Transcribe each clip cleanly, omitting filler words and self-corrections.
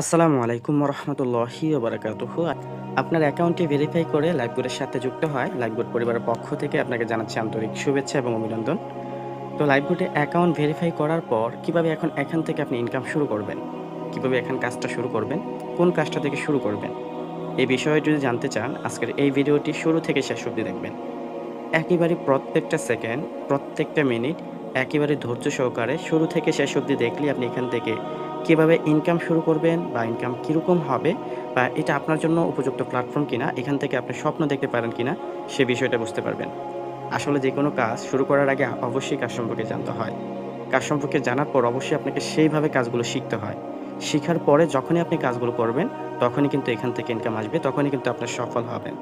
আসসালামু আলাইকুম রহমতুল্লাহি ওবারাকাতুহু। আপনার অ্যাকাউন্টটি ভেরিফাই করে লাইভবোর্ডের সাথে যুক্ত হয় লাইভবোর্ড পরিবারের পক্ষ থেকে আপনাকে জানাচ্ছি আন্তরিক শুভেচ্ছা এবং অভিনন্দন। তো লাইভবোর্ডে অ্যাকাউন্ট ভেরিফাই করার পর কিভাবে এখন এখান থেকে আপনি ইনকাম শুরু করবেন, কিভাবে এখান কাজটা শুরু করবেন, কোন কাজটা থেকে শুরু করবেন, এই বিষয়ে যদি জানতে চান আজকের এই ভিডিওটি শুরু থেকে শেষ অবধি দেখবেন। একেবারে প্রত্যেকটা সেকেন্ড, প্রত্যেকটা মিনিট একেবারে ধৈর্য সহকারে শুরু থেকে শেষ অবধি দেখলেই আপনি এখান থেকে কিভাবে ইনকাম শুরু করবেন বা ইনকাম কীরকম হবে বা এটা আপনার জন্য উপযুক্ত প্ল্যাটফর্ম কিনা, এখান থেকে আপনি স্বপ্ন দেখতে পারেন কিনা সে বিষয়টা বুঝতে পারবেন। আসলে যেকোনো কাজ শুরু করার আগে অবশ্যই কাজ সম্পর্কে জানতে হয়। কাজ সম্পর্কে জানার পর অবশ্যই আপনাকে সেইভাবে কাজগুলো শিখতে হয়। শিখার পরে যখনই আপনি কাজগুলো করবেন, তখনই কিন্তু এখান থেকে ইনকাম আসবে, তখনই কিন্তু আপনার সফল হবেন।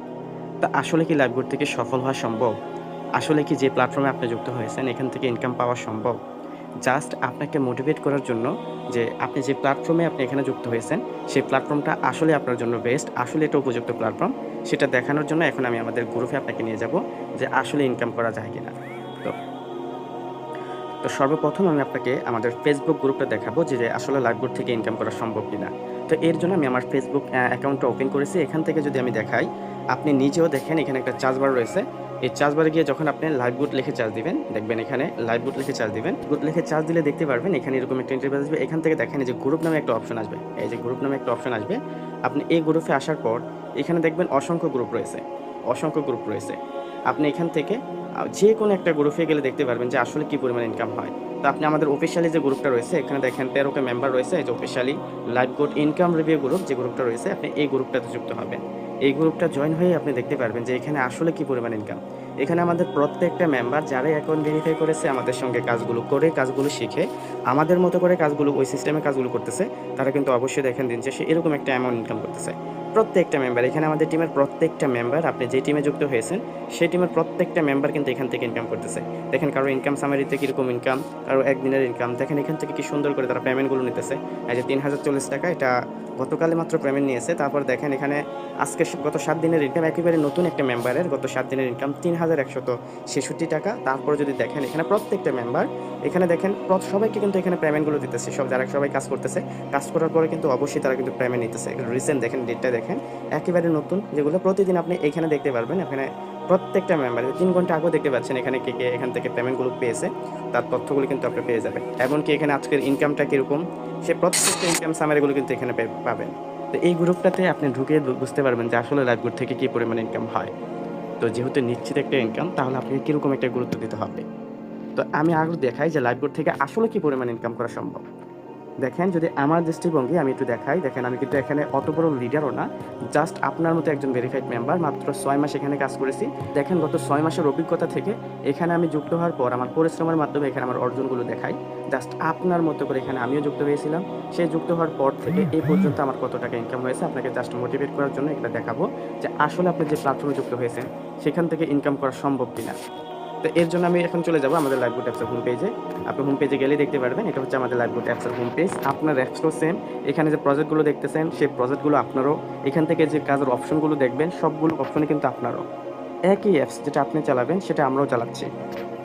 তা আসলে কি লাইভবোর্ড থেকে সফল হওয়া সম্ভব? আসলে কি যে প্ল্যাটফর্মে আপনি যুক্ত হয়েছেন এখান থেকে ইনকাম পাওয়া সম্ভব? জাস্ট আপনাকে মোটিভেট করার জন্য যে আপনি যে প্ল্যাটফর্মে আপনি এখানে যুক্ত হয়েছেন, সেই প্ল্যাটফর্মটা আসলে আপনার জন্য বেস্ট, আসলে এটা উপযুক্ত প্ল্যাটফর্ম, সেটা দেখানোর জন্য এখন আমি আমাদের গ্রুপে আপনাকে নিয়ে যাব যে আসলে ইনকাম করা যায় কিনা। তো তো সর্বপ্রথম আমি আপনাকে আমাদের ফেসবুক গ্রুপটা দেখাবো যে আসলে লাইভবোর্ড থেকে ইনকাম করা সম্ভব কিনা। তো এর জন্য আমি আমার ফেসবুক অ্যাকাউন্টটা ওপেন করেছি। এখান থেকে যদি আমি দেখাই, আপনি নিজেও দেখেন এখানে একটা সার্চ বার রয়েছে। এই সার্চ বারে গিয়ে যখন আপনি লাইভবোর্ড লিখে সার্চ দিবেন, দেখবেন এখানে লাইভবোর্ড লিখে সার্চ দিবেন। বুট লিখে সার্চ দিলে দেখতে পারবেন এখানে এরকম একটা ইন্টারফেস আসবে। এখান থেকে দেখেন এই যে গ্রুপ নামে একটা অপশন আসবে। এই যে গ্রুপ নামে একটা অপশন আসবে। আপনি এই গ্রুপে আসার পর এখানে দেখবেন অসংখ্য গ্রুপ রয়েছে, অসংখ্য গ্রুপ রয়েছে। আপনি এখান থেকে যেকোনো একটা গ্রুপে গেলে দেখতে পারবেন যে আসলে কি পরিমাণ ইনকাম হয়। তো আপনি আমাদের অফিসিয়ালি যে গ্রুপটা রয়েছে এখানে দেখেন 13 টা মেম্বার রয়েছে। এই যে officially Liveboard income review group যে গ্রুপটা রয়েছে, আপনি এই গ্রুপটাতে যুক্ত হবেন। এই গ্রুপটা জয়েন হয়ে আপনি দেখতে পারবেন যে এখানে আসলে কি পরিমাণ ইনকাম। এখানে আমাদের প্রত্যেকটা মেম্বার যারাই অ্যাকাউন্ট ভেরিফাই করেছে আমাদের সঙ্গে কাজগুলো করে, কাজগুলো শিখে আমাদের মতো করে কাজগুলো ওই সিস্টেমে কাজগুলো করতেছে, তারা কিন্তু অবশ্যই দেখেন দিন শেষে এরকম একটা অ্যামাউন্ট ইনকাম করতেছে। প্রত্যেকটা মেম্বার, এখানে আমাদের টিমের প্রত্যেকটা মেম্বার, আপনি যে টিমে যুক্ত হয়েছেন সেই টিমের প্রত্যেকটা মেম্বার কিন্তু এখান থেকে ইনকাম করতেছে। দেখেন কারো ইনকাম সামারিতে কীরকম ইনকাম, কারো একদিনের ইনকাম, দেখেন এখান থেকে কি সুন্দর করে তারা পেমেন্টগুলো নিতেছে। এই যে ৩,০৪০ টাকা, এটা গতকালে মাত্র পেমেন্ট নিয়েছে। তারপর দেখেন এখানে আজকে গত ৭ দিনের ইনকাম, একেবারে নতুন একটা মেম্বারের গত ৭ দিনের ইনকাম ৩,১৬৬ টাকা। তারপর যদি দেখেন এখানে প্রত্যেকটা মেম্বার, এখানে দেখেন সবাইকে কিন্তু এখানে পেমেন্টগুলো দিতেছে। যারা সবাই কাজ করতেছে, কাজ করার পরে কিন্তু অবশ্যই তারা কিন্তু পেমেন্ট নিতেছে। রিসেন্ট দেখেন, ডেটটা দেখেন, একেবারে নতুন, যেগুলো প্রতিদিন আপনি এখানে দেখতে পারবেন। এখানে প্রত্যেকটা মেম্বার ৩ ঘন্টা আগেও দেখতে পাচ্ছেন এখানে কে কে এখান থেকে পেমেন্টগুলো পেয়েছে, তার তথ্যগুলো কিন্তু আপনি পেয়ে যাবেন। এমনকি এখানে আজকের ইনকামটা কীরকম, সে প্রত্যেকটা ইনকাম সামারিগুলো কিন্তু এখানে পাবেন। তো এই গ্রুপটাতে আপনি ঢুকে বুঝতে পারবেন যে আসলে লাইভবোর্ড থেকে কী পরিমাণ ইনকাম হয়। তো যেহেতু নিশ্চিত একটা ইনকাম, তাহলে আপনাকে কীরকম একটা গুরুত্ব দিতে হবে। তো আমি আরও দেখাই যে লাইভবোর্ড থেকে আসলে কী পরিমাণ ইনকাম করা সম্ভব। দেখেন, যদি আমার দৃষ্টিভঙ্গি আমি একটু দেখাই, দেখেন আমি কিন্তু এখানে অত বড় লিডারও না, জাস্ট আপনার মতো একজন ভেরিফাইড মেম্বার, মাত্র ৬ মাস এখানে কাজ করেছি। দেখেন গত ৬ মাসের অভিজ্ঞতা থেকে এখানে আমি যুক্ত হওয়ার পর আমার পরিশ্রমের মাধ্যমে এখানে আমার অর্জনগুলো দেখাই। জাস্ট আপনার মতো করে এখানে আমিও যুক্ত হয়েছিলাম। সেই যুক্ত হওয়ার পর থেকে এই পর্যন্ত আমার কত টাকা ইনকাম হয়েছে আপনাকে জাস্ট মোটিভেট করার জন্য এটা দেখাবো যে আসলে আপনি যে প্ল্যাটফর্মে যুক্ত হয়েছেন সেখান থেকে ইনকাম করা সম্ভব কিনা। তো এর জন্য আমি এখন চলে যাব আমাদের লাইভবোর্ড অ্যাপসের হোম পেজে। আপনি হোম পেজে গেলেই দেখতে পারবেন এটা হচ্ছে আমাদের লাইভবোর্ড অ্যাপসের হোম পেজ। আপনার অ্যাপসও সেম। এখানে যে প্রজেক্টগুলো দেখতেছেন সেই প্রজেক্টগুলো আপনারও। এখান থেকে যে কাজের অপশনগুলো দেখবেন সবগুলো অপশনই কিন্তু আপনারও। একই অ্যাপস যেটা আপনি চালাবেন সেটা আমরাও চালাচ্ছি।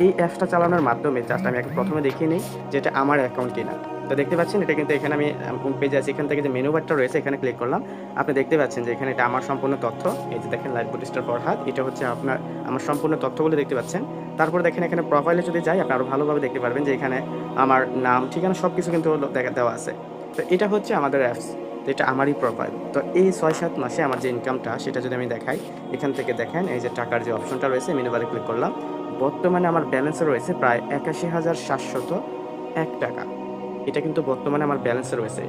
এই অ্যাপসটা চালানোর মাধ্যমে জাস্ট আমি আগে প্রথমে দেখিয়ে নিই যে এটা আমার অ্যাকাউন্ট কিনা। তো দেখতে পাচ্ছেন এটা কিন্তু এখানে আমি হোম পেজে আছি। এখান থেকে যে মেনু বারটা রয়েছে এখানে ক্লিক করলাম। আপনি দেখতে পাচ্ছেন যে এখানে এটা আমার সম্পূর্ণ তথ্য। এই যে দেখেন লাইভবোর্ড স্টার ফরহাদ, এটা হচ্ছে আমার সম্পূর্ণ তথ্যগুলো দেখতে পাচ্ছেন। তারপরে দেখেন এখানে প্রোফাইলে যদি যাই আপনি আরও ভালোভাবে দেখতে পারবেন যে এখানে আমার নাম, ঠিকানা সবকিছু কিন্তু দেওয়া আছে। তো এটা হচ্ছে আমাদের অ্যাপস। তো এটা আমারই প্রোফাইল। তো এই ৬-৭ মাসে আমার যে ইনকামটা সেটা যদি আমি দেখাই, এখান থেকে দেখেন এই যে টাকার যে অপশনটা রয়েছে মেনু বারে ক্লিক করলাম। বর্তমানে আমার ব্যালেন্সে রয়েছে প্রায় ৮১,৭০১ টাকা। এটা কিন্তু বর্তমানে আমার ব্যালেন্সে রয়েছে।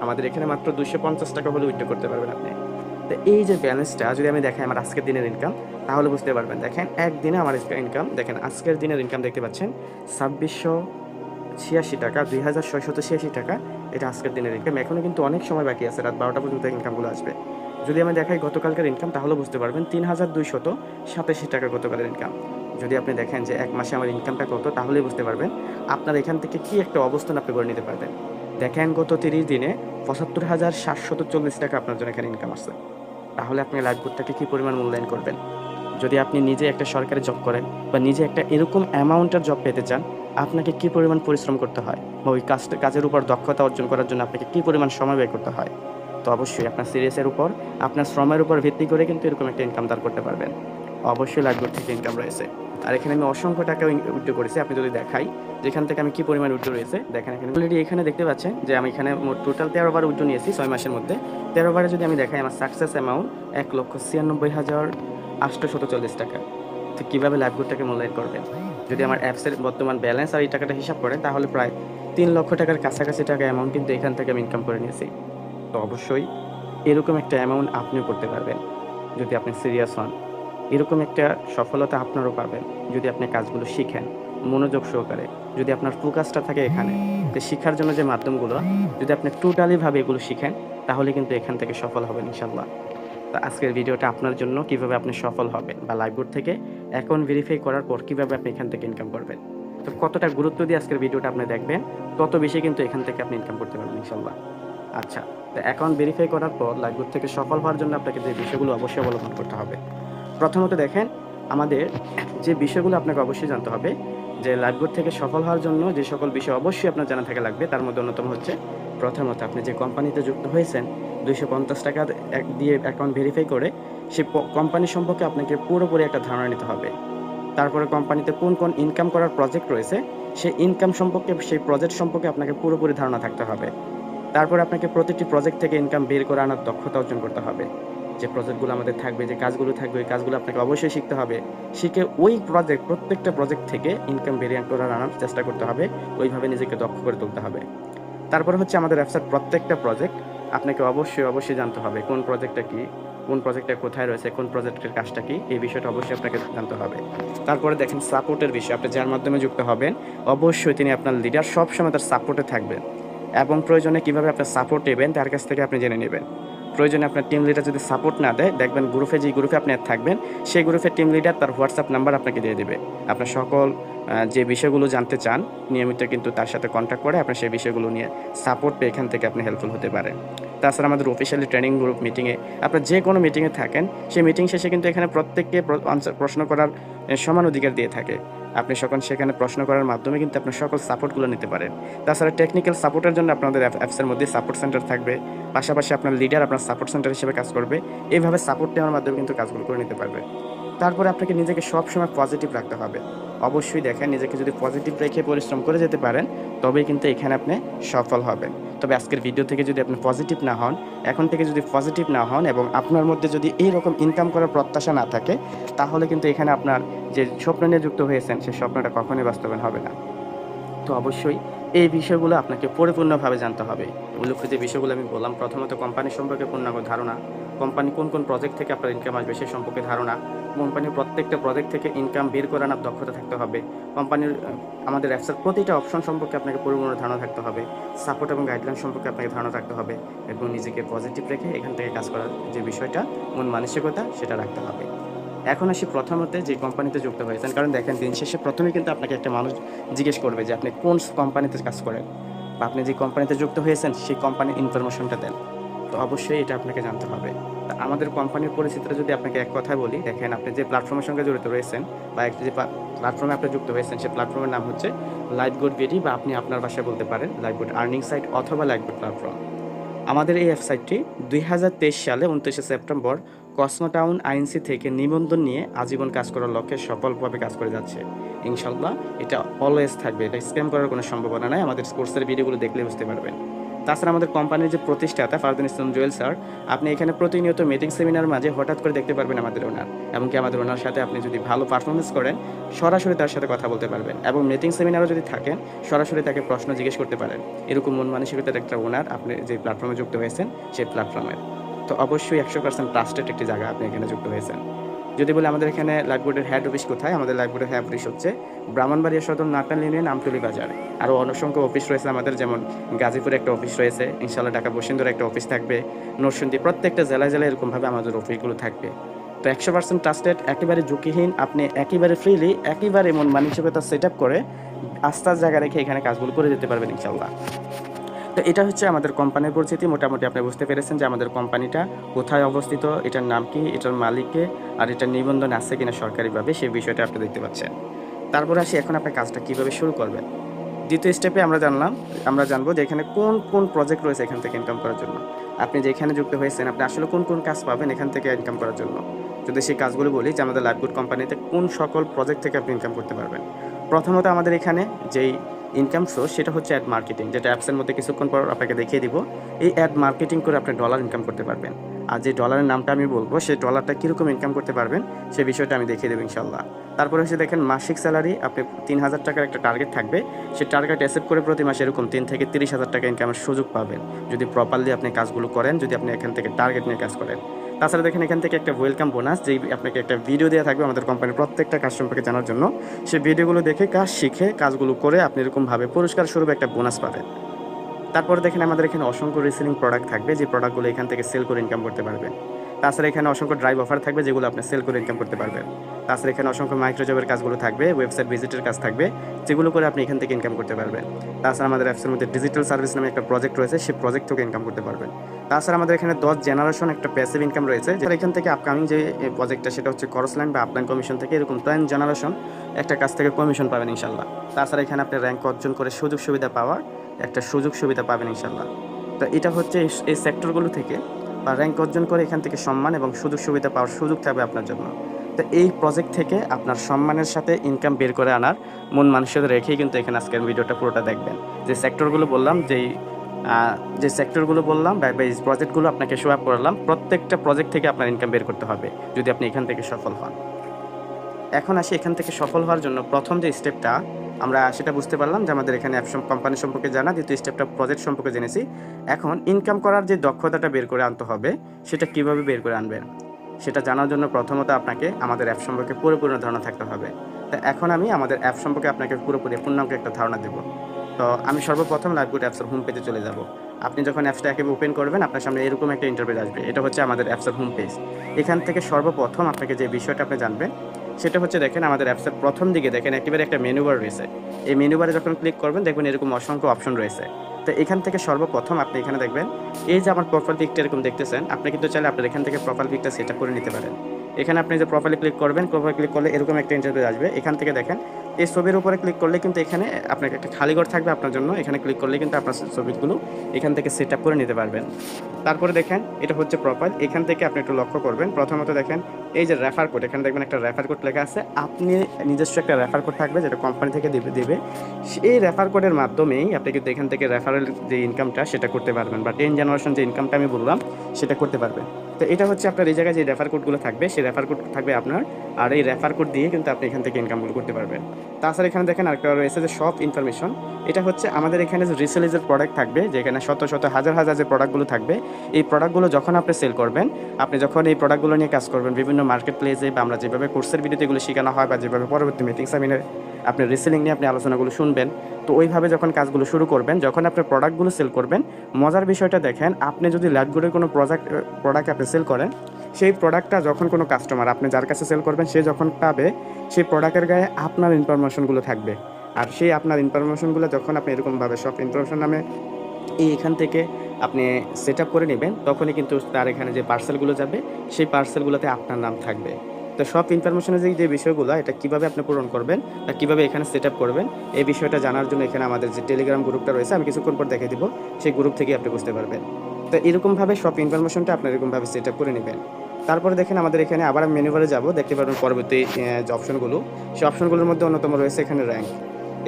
আমাদের এখানে মাত্র ২৫০ টাকা হলে উইথড্র করতে পারবেন আপনি। তো এই যে ব্যালেন্সটা যদি আমি দেখাই আমার আজকের দিনের ইনকাম, তাহলে বুঝতে পারবেন। দেখেন একদিনে আমার ইনকাম, দেখেন আজকের দিনের ইনকাম দেখতে পাচ্ছেন ২৬৮৬ টাকা, ২৬৮৬ টাকা। এটা আজকের দিনের ইনকাম। এখনো কিন্তু অনেক সময় বাকি আছে, রাত ১২টা পর্যন্ত ইনকামগুলো আসবে। যদি আমি দেখাই গতকালকের ইনকাম, তাহলে বুঝতে পারবেন ৩,২৮৭ টাকা গতকালের ইনকাম। যদি আপনি দেখেন যে ১ মাসে আমার ইনকামটা কত, তাহলেই বুঝতে পারবেন আপনার এখান থেকে কি একটা অবস্থান আপনি করে নিতে পারবেন। দেখেন গত ৩০ দিনে ৭৫,৭৪০ টাকা আপনার জন্য এখানে ইনকাম আসছে। তাহলে আপনি লাইভবোর্ডটাকে কি পরিমাণ মূল্যায়ন করবেন? যদি আপনি নিজে একটা সরকারি জব করেন বা নিজে একটা এরকম অ্যামাউন্টের জব পেতে চান, আপনাকে কী পরিমাণ পরিশ্রম করতে হয় বা ওই কাজের উপর দক্ষতা অর্জন করার জন্য আপনাকে কী পরিমাণ সময় ব্যয় করতে হয়। তো অবশ্যই আপনার সিরিয়াসের উপর, আপনার শ্রমের উপর ভিত্তি করে কিন্তু এরকম একটা ইনকাম দাঁড় করতে পারবেন। অবশ্যই লাইফবোট থেকে ইনকাম রয়েছে। আর এখানে আমি অসংখ্য টাকা উইথড্র করেছি। আপনি যদি দেখাই যেখান থেকে আমি কী পরিমাণ উইথড্র রয়েছে, দেখেন এখানে অলরেডি এখানে দেখতে পাচ্ছেন যে আমি এখানে মোট টোটাল 13 বার উইথড্র নিয়েছি 6 মাসের মধ্যে। 13 বারে যদি আমি দেখাই আমার সাকসেস অ্যামাউন্ট 1,96,840 টাকা। তো কীভাবে লাইফবোটটাকে মূল্যায়ন করবেন? যদি আমার অ্যাপসের বর্তমান ব্যালেন্স আর এই টাকাটা হিসাব করেন তাহলে প্রায় 3 লক্ষ টাকার কাছাকাছি টাকা অ্যামাউন্ট কিন্তু এখান থেকে আমি ইনকাম করে নিয়েছি। তো অবশ্যই এরকম একটা অ্যামাউন্ট আপনিও করতে পারবেন যদি আপনি সিরিয়াস হন। এরকম একটা সফলতা আপনারও পাবেন যদি আপনি কাজগুলো শিখেন মনোযোগ সহকারে। যদি আপনার ফোকাসটা থাকে এখানে যে শিখার জন্য যে মাধ্যমগুলো, যদি আপনি টোটালিভাবে এগুলো শিখেন তাহলে কিন্তু এখান থেকে সফল হবেন ইনশাল্লাহ। তো আজকের ভিডিওটা আপনার জন্য, কিভাবে আপনি সফল হবেন বা লাইভবোট থেকে অ্যাকাউন্ট ভেরিফাই করার পর কিভাবে আপনি এখান থেকে ইনকাম করবেন। তো কতটা গুরুত্ব দিয়ে আজকের ভিডিওটা আপনি দেখবেন তত বেশি কিন্তু এখান থেকে আপনি ইনকাম করতে পারবেন ইনশাল্লাহ। আচ্ছা, তো অ্যাকাউন্ট ভেরিফাই করার পর লাইভবোট থেকে সফল হওয়ার জন্য আপনাকে যে বিষয়গুলো অবশ্যই অবলম্বন করতে হবে। প্রথমত দেখেন, আমাদের যে বিষয়গুলো আপনাকে অবশ্যই জানতে হবে যে লাইভবোট থেকে সফল হওয়ার জন্য যে সকল বিষয় অবশ্যই আপনার জানা থাকা লাগবে, তার মধ্যে অন্যতম হচ্ছে প্রথমত আপনি যে কোম্পানিতে যুক্ত হয়েছেন 250 টাকা দিয়ে অ্যাকাউন্ট ভেরিফাই করে সেই কোম্পানি সম্পর্কে আপনাকে পুরোপুরি একটা ধারণা নিতে হবে। তারপরে কোম্পানিতে কোন কোন ইনকাম করার প্রজেক্ট রয়েছে সেই ইনকাম সম্পর্কে, সেই প্রজেক্ট সম্পর্কে আপনাকে পুরোপুরি ধারণা থাকতে হবে। তারপরে আপনাকে প্রতিটি প্রজেক্ট থেকে ইনকাম বের করে আনার দক্ষতা অর্জন করতে হবে। যে প্রজেক্টগুলো আমাদের থাকবে, যে কাজগুলো থাকবে, ওই কাজগুলো আপনাকে অবশ্যই শিখতে হবে। শিখে ওই প্রত্যেকটা প্রজেক্ট থেকে ইনকাম বের করে আনার চেষ্টা করতে হবে। ওইভাবে নিজেকে দক্ষ করে তুলতে হবে। তারপরে হচ্ছে আমাদের ব্যবসার প্রত্যেকটা প্রজেক্ট আপনাকে অবশ্যই জানতে হবে। কোন প্রজেক্টটা কি, কোন প্রজেক্টটা কোথায় রয়েছে, কোন প্রজেক্টের কাজটা কি, এই বিষয়টা অবশ্যই আপনাকে জানতে হবে। তারপরে দেখেন সাপোর্টের বিষয়, আপনি যার মাধ্যমে যুক্ত হবেন অবশ্যই তিনি আপনার লিডার, সবসময় তার সাপোর্টে থাকবেন এবং প্রয়োজনে কীভাবে আপনার সাপোর্ট নেবেন তার কাছ থেকে আপনি জেনে নেবেন। প্রয়োজনে আপনার টিম লিডার যদি সাপোর্ট না দেয়, দেখবেন যে গ্রুপে আপনি থাকবেন সেই গ্রুপের টিম লিডার তার হোয়াটসঅ্যাপ নাম্বার আপনাকে দিয়ে দেবে। আপনার সকল যে বিষয়গুলো জানতে চান নিয়মিত কিন্তু তার সাথে কন্ট্যাক্ট করে আপনি সেই বিষয়গুলো নিয়ে সাপোর্ট পেয়ে এখান থেকে আপনি হেল্পফুল হতে পারেন। তাছাড়া আমাদের অফিসিয়ালি ট্রেনিং গ্রুপ মিটিংয়ে, আপনার যে কোনো মিটিংয়ে থাকেন সেই মিটিং শেষে কিন্তু এখানে প্রত্যেককে প্রশ্ন করার সমান অধিকার দিয়ে থাকে। আপনি সেখানে প্রশ্ন করার মাধ্যমে কিন্তু আপনার সকল সাপোর্টগুলো নিতে পারেন। তাছাড়া টেকনিক্যাল সাপোর্টের জন্য আপনাদের অ্যাপসের মধ্যে সাপোর্ট সেন্টার থাকবে, পাশাপাশি আপনার লিডার আপনার সাপোর্ট সেন্টার হিসেবে কাজ করবে। এইভাবে সাপোর্ট নেওয়ার মাধ্যমে কিন্তু কাজগুলো করে নিতে পারবে। তারপরে আপনাকে নিজেকে সবসময় পজিটিভ রাখতে হবে। অবশ্যই দেখেন, নিজেকে যদি পজিটিভ রেখে পরিশ্রম করে যেতে পারেন তবেই কিন্তু এখানে আপনি সফল হবেন। তবে আজকের ভিডিও থেকে যদি আপনি পজিটিভ না হন, এখন থেকে যদি পজিটিভ না হন এবং আপনার মধ্যে যদি এইরকম ইনকাম করার প্রত্যাশা না থাকে, তাহলে কিন্তু এখানে আপনার যে স্বপ্ন নিয়ে যুক্ত হয়েছেন সেই স্বপ্নটা কখনোই বাস্তবায়ন হবে না। তো অবশ্যই এই বিষয়গুলো আপনাকে পরিপূর্ণভাবে জানতে হবে। উল্লেখ্য যে বিষয়গুলো আমি বললাম, প্রথমত কোম্পানি সম্পর্কে পূর্ণাঙ্গ ধারণা, কোম্পানি কোন কোন প্রজেক্ট থেকে আপনার ইনকাম আসবে সে সম্পর্কে ধারণা, কোম্পানির প্রত্যেকটা প্রজেক্ট থেকে ইনকাম বের করে আনার দক্ষতা থাকতে হবে, কোম্পানির আমাদের অ্যাপসের প্রতিটা অপশন সম্পর্কে আপনাকে পরিপূর্ণ ধারণা থাকতে হবে, সাপোর্ট এবং গাইডলাইন সম্পর্কে আপনাকে ধারণা থাকতে হবে এবং নিজেকে পজিটিভ রেখে এখান থেকে কাজ করার যে বিষয়টা, মন মানসিকতা সেটা রাখতে হবে। এখন আসি প্রথমতে যে কোম্পানিতে যুক্ত হয়েছেন, কারণ দেখেন দিন শেষে প্রথমেই কিন্তু আপনাকে একটা মানুষ জিজ্ঞেস করবে যে আপনি কোন কোম্পানিতে কাজ করেন বা আপনি যে কোম্পানিতে যুক্ত হয়েছেন সেই কোম্পানির ইনফরমেশনটা দেন। তো অবশ্যই এটা আপনাকে জানতে হবে। তা আমাদের কোম্পানির পরিচিতিটা যদি আপনাকে এক কথায় বলি, দেখেন আপনি যে প্ল্যাটফর্মের সঙ্গে জড়িত রয়েছেন বা যে প্ল্যাটফর্মে আপনি যুক্ত হয়েছেন সেই প্ল্যাটফর্মের নাম হচ্ছে লাইভবোট বিডি, বা আপনি আপনার ভাষায় বলতে পারেন লাইভবোট আর্নিং সাইট অথবা লাইভবোট প্ল্যাটফর্ম। আমাদের এই ওয়েবসাইটটি 2023 সালে 29শে সেপ্টেম্বর কসমোটাউন আইএনসি থেকে নিবন্ধন নিয়ে আজীবন কাজ করার লক্ষ্যে সফলভাবে কাজ করে যাচ্ছে। ইনশাল্লাহ এটা অলওয়েজ থাকবে, এটা স্ক্যাম করার কোনো সম্ভাবনা নাই। আমাদের কোর্সের ভিডিওগুলো দেখলে বুঝতে পারবেন। তাছাড়া আমাদের কোম্পানির যে প্রতিষ্ঠাতা ফারদিন ইসলাম জুয়েল স্যার, আপনি এখানে প্রতিনিয়ত মিটিং সেমিনার মাঝে হঠাৎ করে দেখতে পারবেন আমাদের ওনার, এমনকি আমাদের ওনার সাথে আপনি যদি ভালো পারফরমেন্স করেন সরাসরি তার সাথে কথা বলতে পারবেন এবং মিটিং সেমিনারও যদি থাকেন সরাসরি তাকে প্রশ্ন জিজ্ঞেস করতে পারেন। এরকম মন মানসিকতার একটা ওনার আপনি যে প্ল্যাটফর্মে যুক্ত হয়েছেন সেই প্ল্যাটফর্মের। তো অবশ্যই 100% ট্রাস্টেড একটি জায়গা আপনি এখানে যুক্ত হয়েছেন। যদি বলি আমাদের এখানে লাইভবোটের হেড অফিস কোথায়, আমাদের লাইভবোটের হেড অফিস হচ্ছে ব্রাহ্মণবাড়িয়া সদর নাটাল ইউনিয়ন আমতলী বাজার। আরও অসংখ্য অফিস রয়েছে আমাদের, যেমন গাজীপুরে একটা অফিস রয়েছে, ইনশাল্লাহ ঢাকা বসুন্ধরা একটা অফিস থাকবে, নরসিংদী, প্রত্যেকটা জেলায় এরকমভাবে আমাদের অফিসগুলো থাকবে। তো 100% ট্রাস্টেড, একেবারে ঝুঁকিহীন, আপনি একেবারে ফ্রিলি, একেবারে মন মানসিকতা সেট আপ করে আস্থার জায়গা রেখে এখানে কাজগুলো করে যেতে পারবেন ইনশাল্লাহ। তো এটা হচ্ছে আমাদের কোম্পানির পরিচিতি। মোটামুটি আপনি বুঝতে পেরেছেন যে আমাদের কোম্পানিটা কোথায় অবস্থিত, এটার নাম কি, এটার মালিক কে, আর এটার নিবন্ধন আছে কিনা সরকারিভাবে, সেই বিষয়টা আপনি দেখতে পাচ্ছেন। তারপরে আসি এখন আপনি কাজটা কীভাবে শুরু করবেন। দ্বিতীয় স্টেপে আমরা জানবো যে এখানে কোন কোন প্রজেক্ট রয়েছে এখান থেকে ইনকাম করার জন্য। আপনি যেখানে যুক্ত হয়েছেন আপনি আসলে কোন কোন কাজ পাবেন এখান থেকে ইনকাম করার জন্য। যদি সেই কাজগুলো বলি যে আমাদের লাইভগুড কোম্পানিতে কোন সকল প্রজেক্ট থেকে আপনি ইনকাম করতে পারবেন। প্রথমত আমাদের এখানে যেই ইনকাম সোর্স সেটা হচ্ছে অ্যাড মার্কেটিং, যেটা অ্যাপসের মধ্যে কিছুক্ষণ পর আপনাকে দেখিয়ে দিব। এই অ্যাড মার্কেটিং করে আপনি ডলার ইনকাম করতে পারবেন। আর যে ডলারের নামটা আমি বলবো সেই ডলারটা কীরকম ইনকাম করতে পারবেন সেই বিষয়টা আমি দেখিয়ে দেবো ইনশাল্লাহ। তারপরে হচ্ছে দেখেন মাসিক স্যালারি আপনি 3000 টাকার একটা টার্গেট থাকবে, সেই টার্গেট অ্যাসেপ্ট করে প্রতি মাসে এরকম 3 থেকে 30,000 টাকা ইনকামের সুযোগ পাবেন যদি প্রপারলি আপনি কাজগুলো করেন, যদি আপনি এখান থেকে টার্গেট নিয়ে কাজ করেন। তাছাড়া দেখেন এখান থেকে একটা ওয়েলকাম বোনাস, যেই আপনাকে একটা ভিডিও দেওয়া থাকবে আমাদের কোম্পানির প্রত্যেকটা কাজ সম্পর্কে জানার জন্য। সেই ভিডিওগুলো দেখে কাজ শিখে কাজগুলো করে আপনি এরকমভাবে পুরস্কার স্বরূপ একটা বোনাস পাবেন। তারপরে দেখেন আমাদের এখানে অসংখ্য রিসেলিং প্রোডাক্ট থাকবে, যে প্রোডাক্টগুলো এখান থেকে সেল করে ইনকাম করতে পারবেন। তাছাড়া এখানে অসংখ্য ড্রাইভ অফার থাকবে যেগুলো আপনি সেল করে ইনকাম করতে পারবেন। তাছাড়া এখানে অসংখ্য মাইক্রোজবের কাজগুলো থাকবে, ওয়েবসাইট ভিজিটের কাজ থাকবে, যেগুলো করে আপনি এখান থেকে ইনকাম করতে পারবেন। তাছাড়া আমাদের অ্যাপসের মধ্যে ডিজিটাল সার্ভিস নামে একটা প্রজেক্ট রয়েছে, সেই প্রজেক্ট থেকে ইনকাম করতে পারবেন। তাছাড়া আমাদের এখানে 10 জেনারেশন একটা প্যাসিভ ইনকাম রয়েছে, যেটা এখান থেকে আপকামিং যে প্রজেক্টটা সেটা হচ্ছে ক্রস লাইন বা আপলাইন কমিশন থেকে এরকম 10 জেনারেশন একটা কাজ থেকে কমিশন পাবেন ইনশাল্লাহ। তাছাড়া এখানে আপনি র্যাঙ্ক অর্জন করে সুযোগ সুবিধা পাবেন ইনশাল্লাহ। তো এটা হচ্ছে এই সেক্টরগুলো থেকে বা র্যাঙ্ক অর্জন করে এখান থেকে সম্মান এবং সুযোগ সুবিধা পাওয়ার সুযোগ থাকবে আপনার জন্য। তো এই প্রজেক্ট থেকে আপনার সম্মানের সাথে ইনকাম বের করে আনার মন মানসিকতা রেখেই কিন্তু এখানে আজকের ভিডিওটা পুরোটা দেখবেন। যে সেক্টরগুলো বললাম বা এই প্রজেক্টগুলো আপনাকে শো আপ করলাম, প্রত্যেকটা প্রজেক্ট থেকে আপনার ইনকাম বের করতে হবে যদি আপনি এখান থেকে সফল হন। এখন আসি এখান থেকে সফল হওয়ার জন্য প্রথম যে স্টেপটা আমরা সেটা বুঝতে পারলাম যে আমাদের এখানে কোম্পানি সম্পর্কে জানা, দ্বিতীয় স্টেপটা প্রজেক্ট সম্পর্কে জেনেছি। এখন ইনকাম করার যে দক্ষতাটা বের করে আনতে হবে সেটা কিভাবে বের করে আনবেন সেটা জানার জন্য প্রথমত আপনাকে আমাদের অ্যাপ সম্পর্কে পুরোপুরি ধারণা থাকতে হবে। তো এখন আমি আমাদের অ্যাপ সম্পর্কে আপনাকে পুরোপুরি পূর্ণাঙ্গ একটা ধারণা দেব। তো আমি সর্বপ্রথম লাইভগুড অ্যাপসের হোম পেজে চলে যাব। আপনি যখন অ্যাপসটা একেবারে ওপেন করবেন আপনার সামনে এরকম একটা ইন্টারফেস আসবে, এটা হচ্ছে আমাদের অ্যাপসের হোম পেজ। এখান থেকে সর্বপ্রথম আপনাকে যে বিষয়টা আপনি জানবেন সেটা হচ্ছে দেখেন আমাদের অ্যাপসের প্রথম দিকে দেখেন একেবারে একটা মেনু বার রয়েছে। এই মেনু বারে যখন ক্লিক করবেন দেখবেন এরকম অসংখ্য অপশন রয়েছে। তো এখান থেকে সর্বপ্রথম আপনি এখানে দেখবেন এই যে আমার প্রোফাইল পিকটা এরকম দেখতেছেন, আপনি কিন্তু চাইলে আপনার এখান থেকে প্রোফাইল পিকটা সেট আপ করে নিতে পারেন। এখানে আপনি যে প্রোফাইলে ক্লিক করবেন, প্রোফাইল ক্লিক করলে এরকম একটা ইন্টারফেস আসবে। এখান থেকে দেখেন এই ছবির উপরে ক্লিক করলে কিন্তু এখানে আপনাকে একটা খালি ঘর থাকবে আপনার জন্য, এখানে ক্লিক করলে কিন্তু আপনার ছবিগুলো এখান থেকে সেট আপ করে নিতে পারবেন। তারপরে দেখেন এটা হচ্ছে প্রোফাইল, এখান থেকে আপনি একটু লক্ষ্য করবেন। প্রথমত দেখেন এই যে রেফার কোড, এখানে দেখবেন একটা রেফার কোড লেখা আছে। আপনি নিজস্ব একটা রেফার কোড থাকবে যেটা কোম্পানি থেকে দেবে। সেই রেফার কোডের মাধ্যমেই আপনি কিন্তু এখান থেকে রেফারেল যে ইনকামটা সেটা করতে পারবেন, বা 10 জেনারেশন যে ইনকামটা আমি বললাম সেটা করতে পারবেন। তো এটা হচ্ছে আপনার এই জায়গায় যে রেফার কোডগুলো থাকবে সেই রেফার কোড থাকবে আপনার, আর এই রেফার কোড দিয়ে কিন্তু আপনি এখান থেকে ইনকামগুলো করতে পারবেন। তাছাড়া এখানে দেখেন আরেকটা রয়েছে যে শপ ইনফরমেশন। এটা হচ্ছে আমাদের এখানে যে রিসেলেজের প্রোডাক্ট থাকবে, যেখানে শত শত হাজার হাজার যে প্রোডাক্টগুলো থাকবে, এই প্রোডাক্টগুলো যখন আপনি সেল করবেন, আপনি যখন এই প্রোডাক্টগুলো নিয়ে কাজ করবেন বিভিন্ন মার্কেট প্লেসে, বা আমরা যেভাবে কোর্সের ভিডিওতে এগুলো শেখানো হয় বা যেভাবে পরবর্তী মিটিং সেমিনারে আপনি রিসেলিং নিয়ে আপনি আলোচনাগুলো শুনবেন, তো ওইভাবে যখন কাজগুলো শুরু করবেন, যখন আপনি প্রোডাক্টগুলো সেল করবেন, মজার বিষয়টা দেখেন আপনি যদি লাইভগুডের কোনো প্রোডাক্ট আপনি সেল করেন, সেই প্রোডাক্টটা যখন কোনো কাস্টমার আপনি যার কাছে সেল করবেন সে যখন পাবে, সেই প্রোডাক্টের গায়ে আপনার ইনফরমেশনগুলো থাকবে। আর সেই আপনার ইনফরমেশনগুলো যখন আপনি এরকমভাবে সব ইনফরমেশন নামে এখান থেকে আপনি সেট আপ করে নেবেন, তখনই কিন্তু তার এখানে যে পার্সেলগুলো যাবে সেই পার্সেলগুলোতে আপনার নাম থাকবে। তো সব ইনফরমেশনের যে বিষয়গুলো এটা কীভাবে আপনি পূরণ করবেন বা কীভাবে এখানে সেট আপ করবেন এই বিষয়টা জানার জন্য এখানে আমাদের যে টেলিগ্রাম গ্রুপটা রয়েছে আমি কিছুক্ষণ পর দেখিয়ে দিব, সেই গ্রুপ থেকে আপনি বুঝতে পারবেন। তো এরকমভাবে সব ইনফরমেশনটা আপনার এরকমভাবে সেট আপ করে নেবেন। তারপরে দেখেন আমাদের এখানে আবার আমি মেনু বারে যাব, দেখতে পারবেন পরবর্তী যে অপশনগুলো, সেই অপশনগুলোর মধ্যে অন্যতম রয়েছে এখানে র্যাঙ্ক।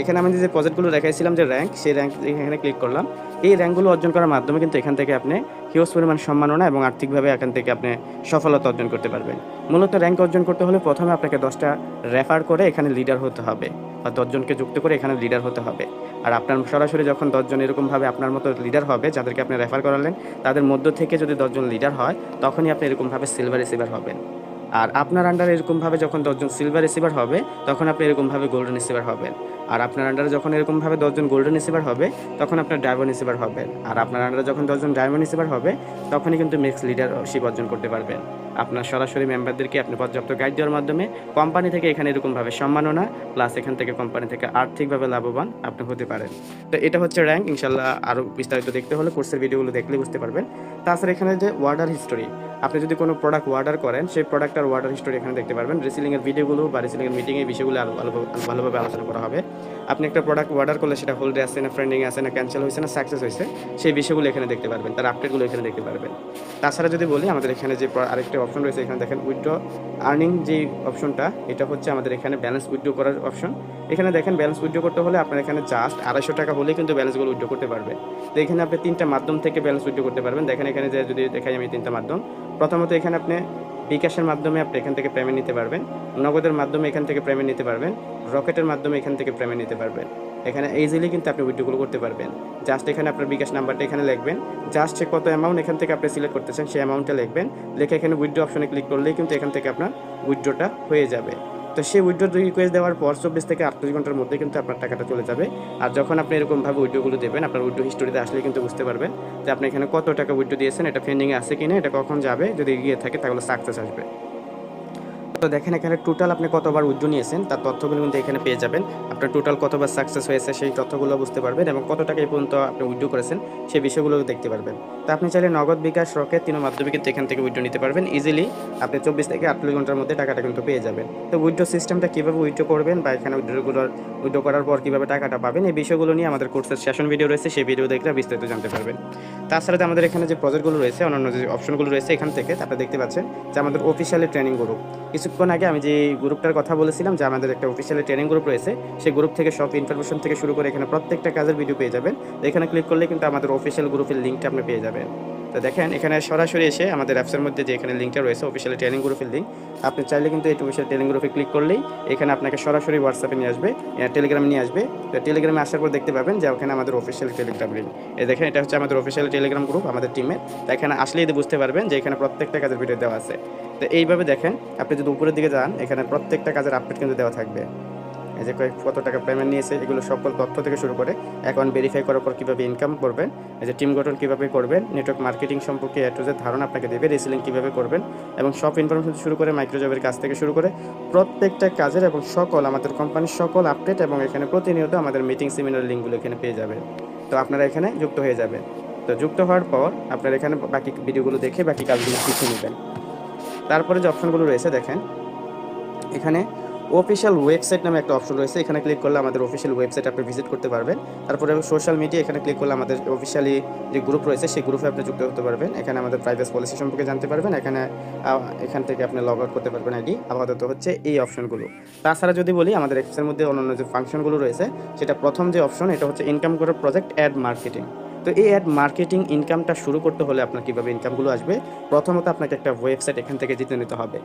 এখানে আমি যে প্রজেক্টগুলো দেখাইছিলাম যে র্যাঙ্ক, সেই র্যাঙ্ক এখানে ক্লিক করলাম। এই র্যাঙ্কগুলো অর্জন করার মাধ্যমে কিন্তু এখান থেকে আপনি হিউজ পরিমাণ সম্মাননা এবং আর্থিকভাবে এখান থেকে আপনি সফলতা অর্জন করতে পারবেন। মূলত র্যাঙ্ক অর্জন করতে হলে প্রথমে আপনাকে 10টা রেফার করে এখানে লিডার হতে হবে, বা 10 জনকে যুক্ত করে এখানে লিডার হতে হবে। আর আপনার সরাসরি যখন 10 জন এরকমভাবে আপনার মতো লিডার হবে, যাদেরকে আপনি রেফার করালেন, তাদের মধ্য থেকে যদি 10 জন লিডার হয়, তখনই আপনি এরকমভাবে সিলভার রিসিভার হবেন। আর আপনার আন্ডারে এরকমভাবে যখন 10 জন সিলভার রিসিভার হবে, তখন আপনি এরকমভাবে গোল্ডেন রিসিভার হবেন। আর আপনার আন্ডারে যখন এরকমভাবে 10 জন গোল্ডেন রিসিভার হবে, তখন আপনার ডায়মন্ড রিসিভার হবেন। আর আপনার আন্ডারে যখন 10 জন ডায়মন্ড রিসিভার হবে, তখনই কিন্তু মিক্স লিডারশিপ অর্জন করতে পারবেন। আপনার সরাসরি মেম্বারদেরকে আপনি পর্যাপ্ত গাইড দেওয়ার মাধ্যমে কোম্পানি থেকে এখানে এরকমভাবে সম্মাননা প্লাস এখান থেকে কোম্পানি থেকে আর্থিকভাবে লাভবান আপনি হতে পারেন। তো এটা হচ্ছে র্যাঙ্ক। ইনশাল্লাহ আরও বিস্তারিত দেখতে হলে কোর্সের ভিডিওগুলো দেখলে বুঝতে পারবেন। তাছাড়া এখানে যে ওয়ার্ডার হিস্টোরি, আপনি যদি কোনো প্রোডাক্ট অর্ডার করেন, সেই প্রোডাক্টের ওয়ার্ডার হিস্টোরি এখানে দেখতে পারবেন। রিসেলিংয়ের ভিডিওগুলো বা রিসেলিংয়ের মিটিংয়ে বিষয়গুলো আরও ভালোভাবে আলোচনা করা হবে। আপনি একটা প্রোডাক্ট অর্ডার করলে সেটা হোল্ডে আছে না, ফ্রেন্ডিংয়ে আছে না, ক্যান্সেল হয়েছে না, সাকসেস হয়েছে, সেই বিষয়গুলো এখানে দেখতে পারবেন। তার আপডেটগুলো এখানে দেখতে পারবেন। তাছাড়া যদি বলি, আমাদের এখানে যে আরেকটা অপশন রয়েছে, এখানে দেখেন উইথড্র আর্নিং যে অপশনটা, এটা হচ্ছে আমাদের এখানে ব্যালেন্স উইথড্র করার অপশন। এখানে দেখেন ব্যালেন্স উইথড্র করতে হলে আপনার এখানে জাস্ট 250 টাকা হলেই কিন্তু ব্যালেন্সগুলো উইথড্র করতে পারবেন। তো এখানে আপনি 3টা মাধ্যম থেকে ব্যালেন্স উইথড্র করতে পারবেন। দেখেন এখানে যে যদি দেখাই আমি 3টা মাধ্যম, প্রথমত এখানে আপনি বিকাশের মাধ্যমে আপনি এখান থেকে পেমেন্ট নিতে পারবেন, নগদের মাধ্যমে এখান থেকে পেমেন্ট নিতে পারবেন, রকেটের মাধ্যমে এখান থেকে পেমেন্ট নিতে পারবেন। এখানে ইজিলি কিন্তু আপনি উইথড্রগুলো করতে পারবেন। জাস্ট এখানে আপনার বিকাশ নাম্বারটা এখানে লিখবেন, জাস্ট কত অ্যামাউন্ট এখান থেকে আপনি সিলেক্ট করতেছেন সেই অ্যামাউন্টটা লিখবেন, লিখে এখানে উইথড্র অপশনে ক্লিক করলেই কিন্তু এখান থেকে আপনার উইথড্রটা হয়ে যাবে। তো সেই উইথড্র রিকোয়েস্ট দেওয়ার পর 24 থেকে 48 ঘন্টার মধ্যে কিন্তু আপনার টাকাটা চলে যাবে। আর যখন আপনি এরকমভাবে উইথড্রগুলো দেবেন, আপনার উইথড্র হিস্টোরিতে আসলে কিন্তু বুঝতে পারবেন যে আপনি এখানে কত টাকা উইথড্র দিয়েছেন, এটা পেন্ডিংয়ে আছে কিনা, এটা কখন যাবে, যদি গিয়ে থাকে তাহলে সাকসেস আসবে। তো দেখেন এখানে টোটাল আপনি কতবার উইথড্র নিয়েছেন তার তথ্যগুলো কিন্তু এখানে পেয়ে যাবেন। আপনার টোটাল কতবার সাকসেস হয়েছে সেই তথ্যগুলো বুঝতে পারবেন, এবং কত টাকা এই পর্যন্ত আপনি উইথড্র করেছেন সেই বিষয়গুলো দেখতে পারবেন। তো আপনি চাইলে নগদ, বিকাশ, রকেট 3 মাধ্যমে কিন্তু এখান থেকে উইথড্র নিতে পারবেন ইজিলি। আপনি 24 থেকে 48 ঘন্টার মধ্যে টাকাটা কিন্তু পেয়ে যাবেন। তো উইথড্র সিস্টেমটা কীভাবে উইথড্র করবেন বা এখানে উইথড্র করার পর কীভাবে টাকাটা পাবেন, এই বিষয়গুলো নিয়ে আমাদের কোর্সের সেশন ভিডিও রয়েছে, সেই ভিডিও দেখলে বিস্তারিত জানতে পারবেন। তাছাড়া আমাদের এখানে যে প্রজেক্টগুলো রয়েছে, অন্যান্য যে অপশনগুলো রয়েছে, এখান থেকে আপনারা দেখতে পাচ্ছেন যে আমাদের অফিসিয়ালি ট্রেনিং গ্রুপ। কিছুক্ষণ আগে আমি যে গ্রুপটার কথা বলেছিলাম যে আমাদের একটা অফিসিয়ালি ট্রেনিং গ্রুপ রয়েছে, সেই গ্রুপ থেকে সব ইনফরমেশন থেকে শুরু করে এখানে প্রত্যেকটা কাজের ভিডিও পেয়ে যাবেন। এখানে ক্লিক করলে কিন্তু আমাদের অফিসিয়াল গ্রুপের লিঙ্কটা আপনি পেয়ে যাবেন। তো দেখেন এখানে সরাসরি এসে আমাদের অ্যাপসের মধ্যে যে এখানে লিঙ্কটা রয়েছে অফিসিয়াল ট্রেনিং গ্রুপের লিঙ্ক, আপনি চাইলে কিন্তু এই অফিসিয়াল ট্রেনিং গ্রুপে ক্লিক করলেই এখানে আপনাকে সরাসরি হোয়াটসঅ্যাপে নিয়ে আসবে, টেলিগ্রামে নিয়ে আসবে। তো টেলিগ্রামে আসার পর দেখতে পাবেন যে ওখানে আমাদের অফিসিয়াল টেলিগ্রাম লিঙ্ক, এই দেখেন এটা হচ্ছে আমাদের অফিসিয়াল টেলিগ্রাম গ্রুপ আমাদের টিমের। তো এখানে আসলেই বুঝতে পারবেন যে এখানে প্রত্যেকটা কাজের ভিডিও দেওয়া আছে। তো এইভাবে দেখেন আপনি যদি উপরের দিকে যান, এখানে প্রত্যেকটা কাজের আপডেট কিন্তু দেওয়া থাকবে। এই যে কত টাকা পেমেন্ট নিয়েছে, এগুলো সকল তথ্য থেকে শুরু করে অ্যাকাউন্ট ভেরিফাই করার পর কীভাবে ইনকাম করবেন, এই যে টিম গঠন কীভাবে করবেন, নেটওয়ার্ক মার্কেটিং সম্পর্কে এ টু জেড ধারণা আপনাকে দেবে, রিসেলিং কীভাবে করবেন, এবং সব ইনফরমেশন শুরু করে মাইক্রোজবের কাজ থেকে শুরু করে প্রত্যেকটা কাজের এবং সকল আমাদের কোম্পানির সকল আপডেট, এবং এখানে প্রতিনিয়ত আমাদের মিটিং সেমিনার লিঙ্কগুলো এখানে পেয়ে যাবেন। তো আপনারা এখানে যুক্ত হয়ে যাবেন। তো যুক্ত হওয়ার পর আপনারা এখানে বাকি ভিডিওগুলো দেখে বাকি কাজগুলো শিখে নেবেন। তারপরে যে অপশনগুলো রয়েছে দেখেন এখানে অফিসিয়াল ওয়েবসাইট নামে একটা অপশন রয়েছে, এখানে ক্লিক করলে আমাদের অফিসিয়াল ওয়েবসাইট আপনি ভিজিট করতে পারবেন। তারপরে সোশ্যাল মিডিয়া, এখানে ক্লিক করলে আমাদের অফিসিয়ালি যে গ্রুপ রয়েছে সেই গ্রুপে আপনি যুক্ত হতে পারবেন। এখানে আমাদের প্রাইভেসি পলিসি সম্পর্কে জানতে পারবেন। এখান থেকে আপনি লগ আউট করতে পারবেন আইডি। আপাতত হচ্ছে এই অপশনগুলো। তাছাড়া যদি বলি আমাদের অ্যাপসের মধ্যে অন্যান্য যে ফাংশনগুলো রয়েছে, সেটা প্রথম যে অপশন এটা হচ্ছে ইনকাম করার প্রজেক্ট অ্যাড মার্কেটিং। তো এই অ্যাড মার্কেটিং ইনকামটা শুরু করতে হলে আপনার কীভাবে ইনকামগুলো আসবে, প্রথমত আপনাকে একটা ওয়েবসাইট এখান থেকে জিতে নিতে হবে।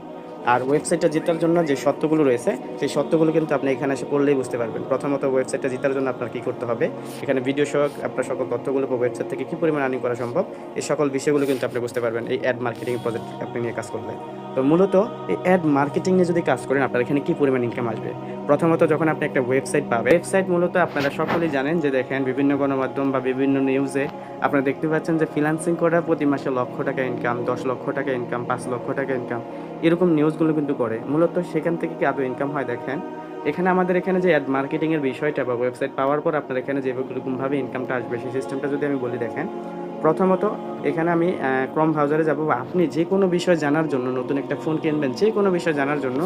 আর ওয়েবসাইটটা জেতার জন্য যে শর্তগুলো রয়েছে সেই শর্তগুলো কিন্তু আপনি এখানে এসে পড়লেই বুঝতে পারবেন। প্রথমত ওয়েবসাইটটা জেতার জন্য আপনার কী করতে হবে, এখানে ভিডিও সহ আপনার সকল তথ্যগুলো ওয়েবসাইট থেকে কী পরিমাণ আর্নিং করা সম্ভব, এই সকল বিষয়গুলো কিন্তু আপনি বুঝতে পারবেন এই অ্যাড মার্কেটিং প্রজেক্ট আপনি নিয়ে কাজ করলে। তো মূলত এই অ্যাড মার্কেটিং নিয়ে যদি কাজ করেন আপনার এখানে কী পরিমাণ ইনকাম আসবে। প্রথমত যখন আপনি একটা ওয়েবসাইট পাবেন, ওয়েবসাইট মূলত আপনারা সকলেই জানেন যে দেখেন বিভিন্ন গণমাধ্যম বা বিভিন্ন নিউজে আপনারা দেখতে পাচ্ছেন যে ফ্রিল্যান্সিং করা প্রতি মাসে লক্ষ টাকা ইনকাম, 10 লক্ষ টাকা ইনকাম, 5 লক্ষ টাকা ইনকাম, এরকম নিউজগুলো কিন্তু করে। মূলত সেখান থেকে কি আদৌ ইনকাম হয় দেখেন এখানে আমাদের এখানে যে অ্যাড মার্কেটিংয়ের বিষয়টা বা ওয়েবসাইট পাওয়ার পর আপনার এখানে যেরকমভাবে ইনকামটা আসবে সেই সিস্টেমটা যদি আমি বলি দেখেন, প্রথমত এখানে আমি ক্রোম ব্রাউজারে যাব, বা আপনি যে কোনো বিষয় জানার জন্য নতুন একটা ফোন কিনবেন, যে কোনো বিষয় জানার জন্য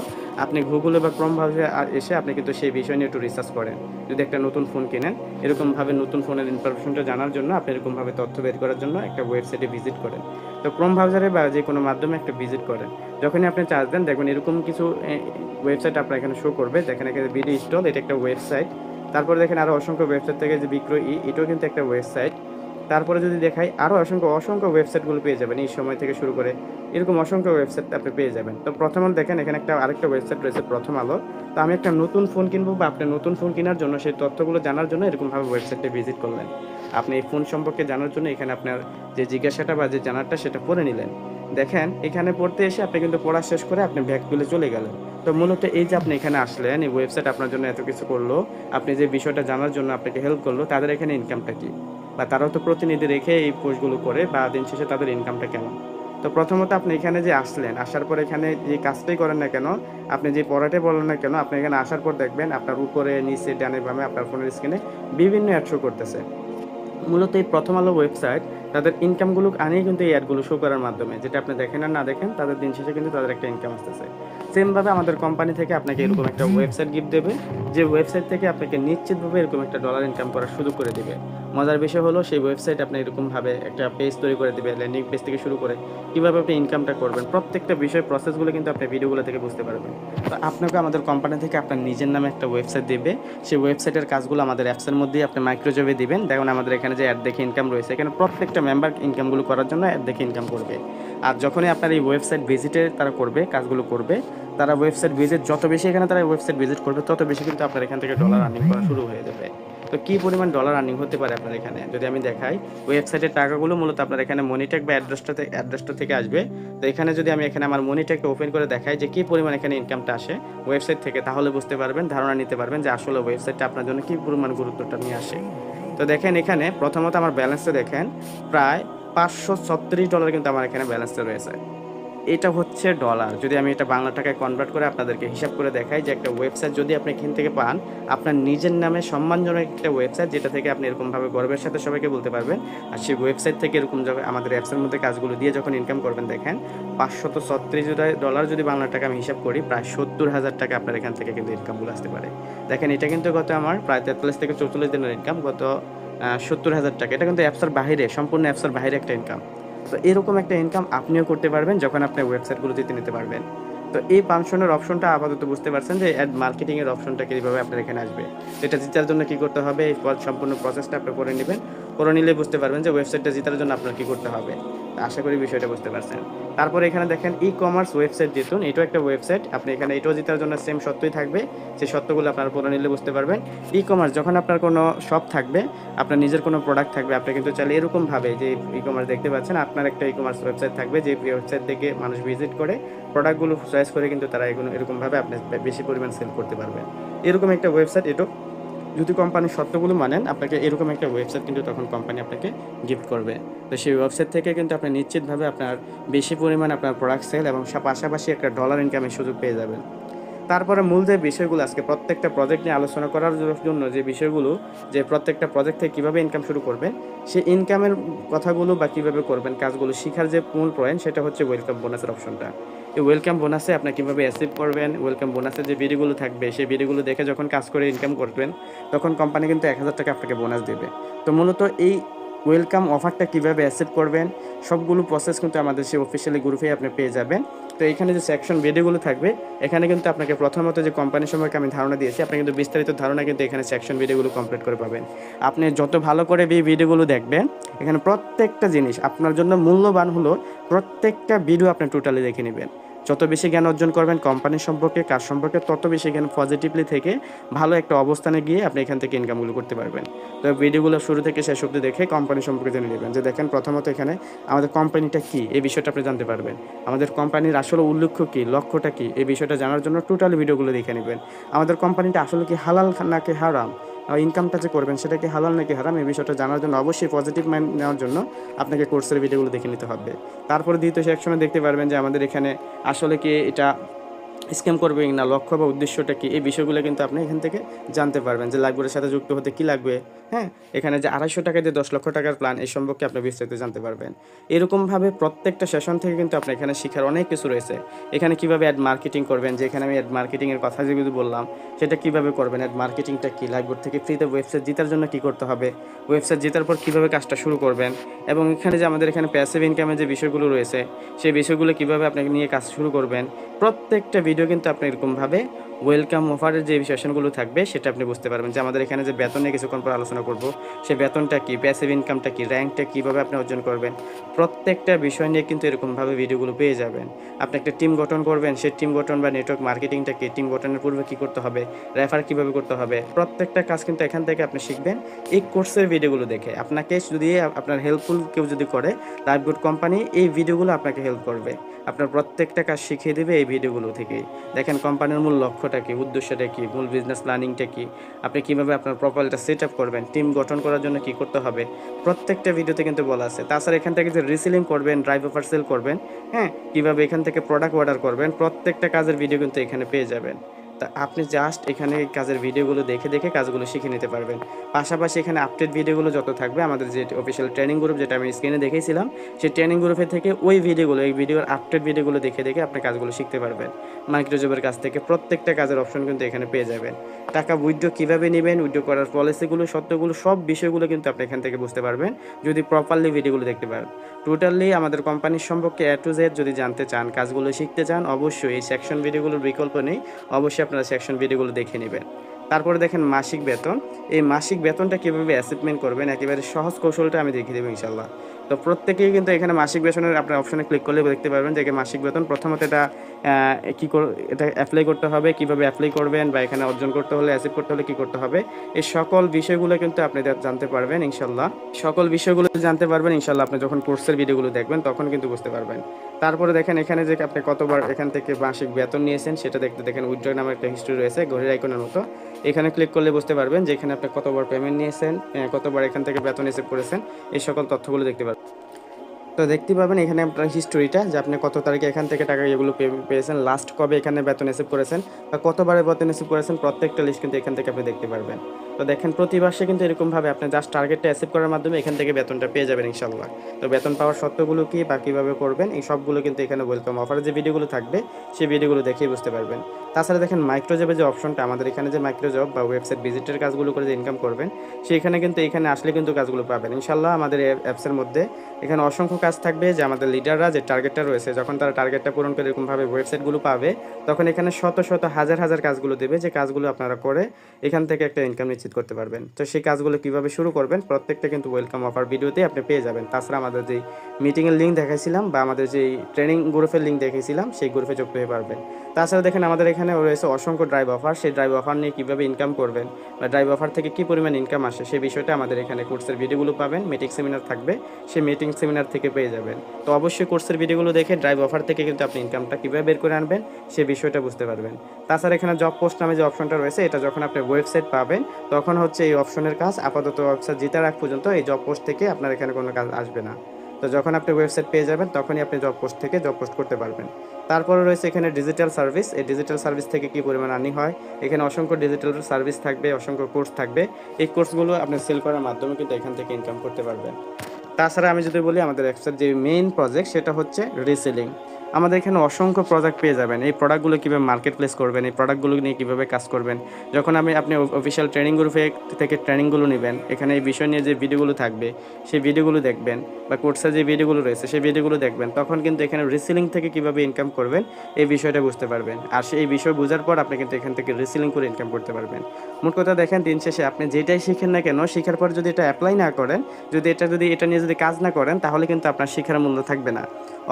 আপনি গুগলে বা ক্রোম ব্রাউজারে এসে আপনি কিন্তু সেই বিষয় নিয়ে একটু রিসার্চ করেন। যদি একটা নতুন ফোন কেনেন, এরকমভাবে নতুন ফোনের ইনফরমেশনটা জানার জন্য আপনি এরকমভাবে তথ্য বের করার জন্য একটা ওয়েবসাইটে ভিজিট করেন। তো ক্রোম ব্রাউজারে বা যে কোনো মাধ্যমে একটা ভিজিট করেন, যখনই আপনি চার্জ দেন দেখবেন এরকম কিছু ওয়েবসাইট আপনার এখানে শো করবে। দেখেন এখানে ভিডিও স্টল, এটা একটা ওয়েবসাইট। তারপরে দেখেন আরও অসংখ্য ওয়েবসাইট থেকে যে বিক্রয় এটাও কিন্তু একটা ওয়েবসাইট। তারপরে যদি দেখাই আরও অসংখ্য ওয়েবসাইটগুলো পেয়ে যাবেন, এই সময় থেকে শুরু করে এরকম অসংখ্য ওয়েবসাইট আপনি পেয়ে যাবেন। তো প্রথমত দেখেন এখানে আরেকটা ওয়েবসাইট রয়েছে প্রথম আলো। তো আমি একটা নতুন ফোন কিনবো বা আপনি নতুন ফোন কেনার জন্য সেই তথ্যগুলো জানার জন্য এরকমভাবে ওয়েবসাইটে ভিজিট করলেন। আপনি এই ফোন সম্পর্কে জানার জন্য এখানে আপনার যে জিজ্ঞাসাটা বা যে জানারটা সেটা করে নিলেন। দেখেন এখানে পড়তে এসে আপনি কিন্তু পড়া শেষ করে আপনি ব্যাক তুলে চলে গেলেন। তো মূলত এই যে আপনি এখানে আসলেন, এই ওয়েবসাইট আপনার জন্য এত কিছু করলো, আপনি যে বিষয়টা জানার জন্য আপনাকে হেল্প করলো, তাদের এখানে ইনকামটা কি? বা তারাও তো প্রতিনিধি রেখে এই পোস্টগুলো করে, বা দিন শেষে তাদের ইনকামটা কেমন? তো প্রথমত আপনি এখানে যে আসলেন, আসার পর এখানে যে কাজটাই করেন না কেন, আপনি যে পড়াটাই বলেন না কেন, আপনি এখানে আসার পর দেখবেন আপনার উপরে, নিচে, ডানে, বামে আপনার ফোনের স্ক্রিনে বিভিন্ন অ্যাড শো করতেছে। মূলত এই প্রথম আলো ওয়েবসাইট তাদের ইনকামগুলো আনেই কিন্তু এই অ্যাডগুলো শো করার মাধ্যমে, যেটা আপনি দেখেন আর না দেখেন, তাদের দিন শেষে কিন্তু তাদের একটা ইনকাম আসতেছে। সেমভাবে আমাদের কোম্পানি থেকে আপনাকে এরকম একটা ওয়েবসাইট গিফট দেবে, যে ওয়েবসাইট থেকে আপনাকে নিশ্চিতভাবে এরকম একটা ডলার ইনকাম করার সুযোগ করে দিবে। মজার বিষয় হলো সেই ওয়েবসাইট আপনি এরকমভাবে একটা পেজ তৈরি করে দিবে, ল্যান্ডিং পেজ থেকে শুরু করে কীভাবে আপনি ইনকামটা করবেন, প্রত্যেকটা বিষয় প্রসেসগুলো কিন্তু আপনি ভিডিওগুলো থেকে বুঝতে পারবেন। তো আপনাকে আমাদের কোম্পানি থেকে আপনার নিজের নামে একটা ওয়েবসাইট দেবে, সেই ওয়েবসাইটের কাজগুলো আমাদের অ্যাপসের মধ্যেই আপনি মাইক্রোজবে দিবেন। দেখুন আমাদের এখানে যে অ্যাড দেখে ইনকাম রয়েছে, এখানে প্রত্যেকটা মেম্বার ইনকামগুলো করার জন্য অ্যাড দেখে ইনকাম করবে। আর যখনই আপনার এই ওয়েবসাইট ভিজিটে তারা করবে, কাজগুলো করবে, তারা ওয়েবসাইট ভিজিট যত বেশি এখানে তারা ওয়েবসাইট ভিজিট করবে, তত বেশি কিন্তু আপনার এখান থেকে ডলার আর্নিং করা শুরু হয়ে যাবে। তো কী পরিমাণ ডলার আর্নিং হতে পারে আপনার এখানে যদি আমি দেখাই, ওয়েবসাইটের টাকাগুলো মূলত আপনার এখানে মনিটেক বা অ্যাড্রেসটা থেকে আসবে। তো এখানে যদি আমি এখানে আমার মনিটেকটা ওপেন করে দেখাই যে কী পরিমাণ এখানে ইনকামটা আসে ওয়েবসাইট থেকে, তাহলে বুঝতে পারবেন, ধারণা নিতে পারবেন যে আসলে ওয়েবসাইটটা আপনার জন্য কী পরিমাণ গুরুত্বটা নিয়ে আসে। তো দেখেন এখানে প্রথমত আমার ব্যালেন্সটা দেখেন, প্রায় $536 কিন্তু আমার এখানে ব্যালেন্সটা রয়েছে। এটা হচ্ছে ডলার। যদি আমি এটা বাংলা টাকায় কনভার্ট করে আপনাদেরকে হিসাব করে দেখাই, যে একটা ওয়েবসাইট যদি আপনি এখান থেকে পান, আপনার নিজের নামে সম্মানজনক একটা ওয়েবসাইট, যেটা থেকে আপনি এরকমভাবে গর্বের সাথে সবাইকে বলতে পারবেন, আর সেই ওয়েবসাইট থেকে এরকম যখন আমাদের অ্যাপসের মধ্যে কাজগুলো দিয়ে যখন ইনকাম করবেন, দেখেন $536 যদি বাংলা টাকা আমি হিসাব করি, প্রায় 70,000 টাকা আপনার এখান থেকে কিন্তু ইনকামগুলো আসতে পারে। দেখেন এটা কিন্তু গত আমার প্রায় 43 থেকে 44 দিনের ইনকাম, গত 70,000 টাকা। এটা কিন্তু অ্যাপসের বাহিরে, সম্পূর্ণ অ্যাপসের বাহিরে একটা ইনকাম। তো এরকম একটা ইনকাম আপনিও করতে পারবেন যখন আপনি ওয়েবসাইটগুলো জিতে নিতে পারবেন। তো এই ফাংশনের অপশনটা আপাতত বুঝতে পারছেন যে অ্যাড মার্কেটিং এর অপশনটা কিভাবে আপনার এখানে আসবে। তো এটা জেতার জন্য কি করতে হবে, এই সম্পূর্ণ প্রসেসটা আপনি করে নেবেন। করে নিলে বুঝতে পারবেন যে ওয়েবসাইটটা জেতার জন্য আপনার কি করতে হবে। তো আশা করি বিষয়টা বুঝতে পারছেন। তারপরে এখানে দেখেন ই-কমার্স ওয়েবসাইট জিতুন, এটাও একটা ওয়েবসাইট। আপনি এখানে এটাও জেতার জন্য সেম সত্যই থাকবে। সেই সত্যগুলো আপনারা পড়ে নিলে বুঝতে পারবেন। ই-কমার্স যখন আপনার কোনো শপ থাকবে, আপনার নিজের কোনো প্রোডাক্ট থাকবে, আপনি কিন্তু চাইলে এরকমভাবে যে ই-কমার্স দেখতে পাচ্ছেন, আপনার একটা ই-কমার্স ওয়েবসাইট থাকবে, যে ওয়েবসাইট থেকে মানুষ ভিজিট করে প্রোডাক্টগুলো চয়েস করে কিন্তু তারা এরকমভাবে আপনি বেশি পরিমাণ সেল করতে পারবেন। এরকম একটা ওয়েবসাইট, এটাও যদি কোম্পানির শর্তগুলো মানেন, আপনাকে এরকম একটা ওয়েবসাইট কিন্তু তখন কোম্পানি আপনাকে গিফট করবে। তো সেই ওয়েবসাইট থেকে কিন্তু আপনি নিশ্চিতভাবে আপনার বেশি পরিমাণ আপনার প্রোডাক্ট সেল এবং পাশাপাশি একটা ডলার ইনকামের সুযোগ পেয়ে যাবেন। তারপরে মূল যে বিষয়গুলো আজকে প্রত্যেকটা প্রজেক্ট নিয়ে আলোচনা করার জন্য যে বিষয়গুলো, যে প্রত্যেকটা প্রজেক্ট থেকে কীভাবে ইনকাম শুরু করবেন, সেই ইনকামের কথাগুলো বা কীভাবে করবেন কাজগুলো শেখার যে মূল পয়েন্ট, সেটা হচ্ছে ওয়েলকাম বোনাসের অপশনটা। এই ওয়েলকাম বোনাসে আপনি কীভাবে অ্যাচিভ করবেন, ওয়েলকাম বোনাসের যে ভিডিওগুলো থাকবে, সেই ভিডিওগুলো দেখে যখন কাজ করে ইনকাম করবেন, তখন কোম্পানি কিন্তু 1,000 টাকা আপনাকে বোনাস দেবে। তো মূলত এই ওয়েলকাম অফারটা কীভাবে অ্যাকসেপ্ট করবেন, সবগুলো প্রসেস কিন্তু আমাদের সেই অফিসিয়ালি গ্রুপেই আপনি পেয়ে যাবেন। তো এখানে যে সেকশন ভিডিওগুলো থাকবে, এখানে কিন্তু আপনাকে প্রথমত যে কোম্পানির সম্পর্কে আমি ধারণা দিয়েছি, আপনি কিন্তু বিস্তারিত ধারণা কিন্তু এখানে সেকশন ভিডিওগুলো কমপ্লিট করে পাবেন। আপনি যত ভালো করে এই ভিডিওগুলো দেখবেন, এখানে প্রত্যেকটা জিনিস আপনার জন্য মূল্যবান হলো, প্রত্যেকটা ভিডিও আপনি টোটালি দেখে নেবেন। যত বেশি জ্ঞান অর্জন করবেন কোম্পানির সম্পর্কে, কাজ সম্পর্কে, তত বেশি জ্ঞান পজিটিভলি থেকে ভালো একটা অবস্থানে গিয়ে আপনি এখান থেকে ইনকামগুলো করতে পারবেন। তো ভিডিওগুলো শুরু থেকে শেষ অবধি দেখে কোম্পানি সম্পর্কে জেনে নেবেন, যে দেখেন প্রথমত এখানে আমাদের কোম্পানিটা কী, এই বিষয়টা আপনি জানতে পারবেন। আমাদের কোম্পানির আসলে উল্লেখ্য কী, লক্ষ্যটা কী, এই বিষয়টা জানার জন্য টোটাল ভিডিওগুলো দেখে নেবেন। আমাদের কোম্পানিটা আসলে কি হালাল নাকি হারাম, ইনকামটা যে করবেন সেটা কি হালাল নাকি হারাম, এই বিষয়টা জানার জন্য অবশ্যই পজিটিভ মাইন্ড নেওয়ার জন্য আপনাকে কোর্সের ভিডিওগুলো দেখে নিতে হবে। তারপরে দ্বিতীয় সেকশনে দেখতে পারবেন যে আমাদের এখানে আসলে কি এটা স্ক্যাম করবে না, লক্ষ্য বা উদ্দেশ্যটা কী, এই বিষয়গুলো কিন্তু আপনি এখান থেকে জানতে পারবেন। যে লাইভবোর্ডের সাথে যুক্ত হতে কী লাগবে, হ্যাঁ, এখানে যে 250 টাকায় যে 10 লক্ষ টাকার প্ল্যান, এই সম্পর্কে আপনি বিস্তারিত জানতে পারবেন। এরকমভাবে প্রত্যেকটা সেশন থেকে কিন্তু আপনার এখানে শেখার অনেক কিছু রয়েছে। এখানে কীভাবে অ্যাড মার্কেটিং করবেন, যে এখানে আমি অ্যাড মার্কেটিংয়ের কথা যেগুলো বললাম, সেটা কীভাবে করবেন, অ্যাড মার্কেটিংটা কী, লাইভবোর্ড থেকে ফ্রিতে ওয়েবসাইট জেতার জন্য কী করতে হবে, ওয়েবসাইট জেতার পর কীভাবে কাজটা শুরু করবেন, এবং এখানে যে আমাদের এখানে প্যাসিভ ইনকামের যে বিষয়গুলো রয়েছে, সেই বিষয়গুলো কীভাবে আপনাকে নিয়ে কাজ শুরু করবেন, প্রত্যেকটা ভিডিও কিন্তু আপনি এরকমভাবে ওয়েলকাম অফারের যে সেশনগুলো থাকবে সেটা আপনি বুঝতে পারবেন যে আমাদের এখানে যে বেতন নিয়ে কিছুক্ষণ পর আলোচনা করব, সে বেতনটা কী, প্যাসিভ ইনকামটা কী, র্যাঙ্কটা কীভাবে আপনি অর্জন করবেন, প্রত্যেকটা বিষয় নিয়ে কিন্তু এরকমভাবে ভিডিওগুলো পেয়ে যাবেন। আপনি একটা টিম গঠন করবেন, সেই টিম গঠন বা নেটওয়ার্ক মার্কেটিংটা কী, টিম গঠনের পূর্বে কী করতে হবে, রেফার কীভাবে করতে হবে, প্রত্যেকটা কাজ কিন্তু এখান থেকে আপনি শিখবেন এই কোর্সের ভিডিওগুলো দেখে। আপনাকে যদি আপনার হেল্পফুল কেউ যদি করে, লাইভগুড কোম্পানি এই ভিডিওগুলো আপনাকে হেল্প করবে। আপনার প্রত্যেকটা কাজ শিখিয়ে দেবে এই ভিডিওগুলো থেকেই। দেখেন কোম্পানির মূল লক্ষ্যটা কী, উদ্দেশ্যটা কী, মূল বিজনেস প্ল্যানিংটা কী, আপনি কীভাবে আপনার প্রোফাইলটা সেট আপ করবেন, টিম গঠন করার জন্য কী করতে হবে, প্রত্যেকটা ভিডিওতে কিন্তু বলা আছে। তাছাড়া এখান থেকে যে রিসেলিং করবেন, ড্রাইভ অফার সেল করবেন, হ্যাঁ? কীভাবে এখান থেকে প্রোডাক্ট অর্ডার করবেন, প্রত্যেকটা কাজের ভিডিও কিন্তু এখানে পেয়ে যাবেন। তা আপনি জাস্ট এখানে এই কাজের ভিডিওগুলো দেখে, দেখে কাজগুলো শিখে নিতে পারবেন। পাশাপাশি এখানে আপডেট ভিডিওগুলো যত থাকবে, আমাদের যে অফিসিয়াল ট্রেনিং গ্রুপ যেটা আমি স্ক্রিনে দেখিয়েছিলাম, সেই ট্রেনিং গ্রুপের থেকে ওই ভিডিওগুলো, এই ভিডিওর আপডেট ভিডিওগুলো দেখে, দেখে আপনি কাজগুলো শিখতে পারবেন। মাইক্রোজবের কাছ থেকে প্রত্যেকটা কাজের অপশন কিন্তু এখানে পেয়ে যাবেন। টাকা উইথড্র কীভাবে নেবেন, উইথড্র করার পলিসিগুলো, শর্তগুলো, সব বিষয়গুলো কিন্তু আপনি এখান থেকে বুঝতে পারবেন যদি প্রপারলি ভিডিওগুলো দেখতে পারেন। টোটালি আমাদের কোম্পানির সম্পর্কে A to Z যদি জানতে চান, কাজগুলো শিখতে চান, অবশ্যই এই সেকশন ভিডিওগুলোর বিকল্প নেই। অবশ্যই আপনারা সেকশন ভিডিওগুলো দেখে নেবেন। তারপরে দেখেন মাসিক বেতন। এই মাসিক বেতনটা কীভাবে অ্যাচিভমেন্ট করবেন, একেবারে সহজ কৌশলটা আমি দেখিয়ে দেবো ইনশাআল্লাহ। তো প্রত্যেকেই কিন্তু এখানে মাসিক বেতনের আপনার অপশনে ক্লিক করলে দেখতে পারবেন যে মাসিক বেতন প্রথমত এটা এটা অ্যাপ্লাই করতে হবে, কীভাবে অ্যাপ্লাই করবেন, বা এখানে অর্জন করতে হলে, অ্যাচিভ করতে হলে কী করতে হবে, এই সকল বিষয়গুলো কিন্তু আপনি জানতে পারবেন ইনশাআল্লাহ। সকল বিষয়গুলো জানতে পারবেন ইনশাআল্লাহ আপনি যখন কোর্সের ভিডিওগুলো দেখবেন তখন কিন্তু বুঝতে পারবেন। তারপরে দেখেন এখানে যে আপনি কতবার এখান থেকে মাসিক বেতন নিয়েছেন সেটা দেখতে দেখেন উইথড্র নামের একটা হিস্ট্রি রয়েছে ঘড়ির আইকনের মতো। এখানে ক্লিক করলে বুঝতে পারবেন যে এখানে আপনি কতবার পেমেন্ট নিয়েছেন, কতবার এখান থেকে বেতন রিসিভ করেছেন, এই সকল তথ্যগুলো দেখতে পারবেন। তো দেখতে পাবেন এখানে আপনার হিস্টোরিটা যে আপনি কত তারিখে এখান থেকে টাকা এগুলো পেয়েছেন, লাস্ট কবে এখানে বেতন রিসিভ করেছেন, বা কতবারে বেতন রিসিভ করেছেন, প্রত্যেকটা লিস্ট কিন্তু এখান থেকে আপনি দেখতে পারবেন। তো দেখেন প্রতি মাসে কিন্তু এরকমভাবে আপনি জাস্ট টার্গেটটা অ্যাচিভ করার মাধ্যমে এখান থেকে বেতনটা পেয়ে যাবেন ইনশাআল্লাহ। তো বেতন পাওয়ার শর্তগুলো কী বা কীভাবে করবেন, এই সবগুলো কিন্তু এখানে ওয়েলকাম অফারের যে ভিডিওগুলো থাকবে সেই ভিডিওগুলো দেখেই বুঝতে পারবেন। তাছাড়া দেখেন মাইক্রোজবের যে অপশনটা, আমাদের এখানে যে মাইক্রোজব বা ওয়েবসাইট ভিজিটের কাজগুলো করে যে ইনকাম করবেন, সেইখানে কিন্তু এখানে আসলে কিন্তু কাজগুলো পাবেন ইনশাআল্লাহ। আমাদের অ্যাপসের মধ্যে এখানে অসংখ্য কাজ থাকবে যে আমাদের লিডাররা যে টার্গেটটা রয়েছে, যখন তারা টার্গেটটা পূরণ করে এরকমভাবে ওয়েবসাইটগুলো পাবে, তখন এখানে শত শত হাজার হাজার কাজগুলো দেবে, যে কাজগুলো আপনারা করে এখান থেকে একটা ইনকাম নিশ্চিত করতে পারবেন। তো সেই কাজগুলো কীভাবে শুরু করবেন প্রত্যেকটা কিন্তু ওয়েলকাম অফার ভিডিওতেই আপনি পেয়ে যাবেন। তাছাড়া আমাদের যেই মিটিংয়ের লিঙ্ক দেখাইছিলাম বা আমাদের যেই ট্রেনিং গ্রুপের লিঙ্ক দেখিয়েছিলাম সেই গ্রুপে যুক্ত হয়ে পারবেন। তাছাড়া দেখেন আমাদের এখানে রয়েছে অসংখ্য ড্রাইভ অফার, সেই ড্রাইভ অফার নিয়ে কীভাবে ইনকাম করবেন বা ড্রাইভ অফার থেকে কী পরিমাণ ইনকাম আসে সেই বিষয়টা আমাদের এখানে কোর্সের ভিডিওগুলো পাবেন। মিটিং সেমিনার থাকবে, সেই মিটিং সেমিনার থেকে পেয়ে যাবেন। তো অবশ্যই কোর্সের ভিডিওগুলো দেখে ড্রাইভ অফার থেকে কিন্তু আপনি ইনকামটা কীভাবে বের করে আনবেন সেই বিষয়টা বুঝতে পারবেন। তাছাড়া এখানে জব পোস্ট নামে যে অপশনটা রয়েছে, এটা যখন আপনি ওয়েবসাইট পাবেন তখন হচ্ছে এই অপশনের কাজ আপাতত ওয়েবসাইট জেতার আগ পর্যন্ত এই জব পোস্ট থেকে আপনার এখানে কোনো কাজ আসবে না। তো যখন আপনি ওয়েবসাইট পেয়ে যাবেন তখনই আপনি জব পোস্ট থেকে জব পোস্ট করতে পারবেন। তারপরে রয়েছে এখানে ডিজিটাল সার্ভিস। এই ডিজিটাল সার্ভিস থেকে কী পরিমাণ আর্নিং হয়, এখানে অসংখ্য ডিজিটাল সার্ভিস থাকবে, অসংখ্য কোর্স থাকবে। এই কোর্সগুলো আপনি সেল করার মাধ্যমে কিন্তু এখান থেকে ইনকাম করতে পারবেন। তাছাড়া আমি যদি বলি আমাদের অ্যাপসের যে মেইন প্রজেক্ট সেটা হচ্ছে রিসেলিং। আমাদের এখানে অসংখ্য প্রোডাক্ট পেয়ে যাবেন। এই প্রোডাক্টগুলো কীভাবে মার্কেট প্লেস করবেন, এই প্রোডাক্টগুলো নিয়ে কীভাবে কাজ করবেন। যখন আপনি অফিসিয়াল ট্রেনিং গ্রুপে থেকে ট্রেনিংগুলো নেবেন, এখানে এই বিষয় নিয়ে যে ভিডিওগুলো থাকবে সেই ভিডিওগুলো দেখবেন, বা কোর্সের যে ভিডিওগুলো রয়েছে সেই ভিডিওগুলো দেখবেন, তখন কিন্তু এখানে রিসেলিং থেকে কীভাবে ইনকাম করবেন এই বিষয়টা বুঝতে পারবেন। আর সেই বিষয় বোঝার পর আপনি কিন্তু এখান থেকে রিসেলিং করে ইনকাম করতে পারবেন। মোট কথা দেখেন দিন শেষে আপনি যেটাই শিখেন না কেন, শেখার পর যদি এটা অ্যাপ্লাই না করেন, যদি এটা নিয়ে যদি কাজ না করেন, তাহলে কিন্তু আপনার শিক্ষার মূল্য থাকবে না।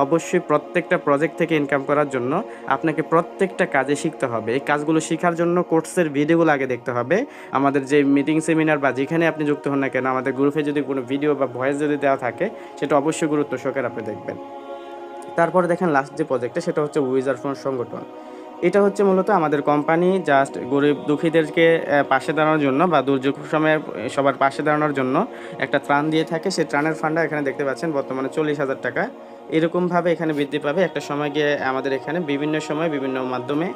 অবশ্যই প্রত্যেকটা প্রজেক্ট থেকে ইনকাম করার জন্য আপনাকে প্রত্যেকটা কাজে শিখতে হবে। এই কাজগুলো শেখার জন্য কোর্সের ভিডিওগুলো আগে দেখতে হবে। আমাদের যে মিটিং সেমিনার বা যেখানে আপনি যুক্ত হন না কেন, আমাদের গ্রুপে যদি কোনো ভিডিও বা ভয়েস যদি দেওয়া থাকে সেটা অবশ্যই গুরুত্ব সহকারে আপনি দেখবেন। তারপরে দেখেন লাস্ট যে প্রজেক্টটা সেটা হচ্ছে উইজার ফোন সংগঠন। এটা হচ্ছে মূলত আমাদের কোম্পানি জাস্ট গরিব দুঃখীদেরকে পাশে দাঁড়ানোর জন্য বা দুর্যোগ সময়ে সবার পাশে দাঁড়ানোর জন্য একটা ত্রাণ দিয়ে থাকে। সেই ত্রাণের ফান্ডটা এখানে দেখতে পাচ্ছেন বর্তমানে 40,000 টাকা। এরকমভাবে এখানে বৃদ্ধি পাবে। একটা সময় গিয়ে আমাদের এখানে বিভিন্ন সময় বিভিন্ন মাধ্যমে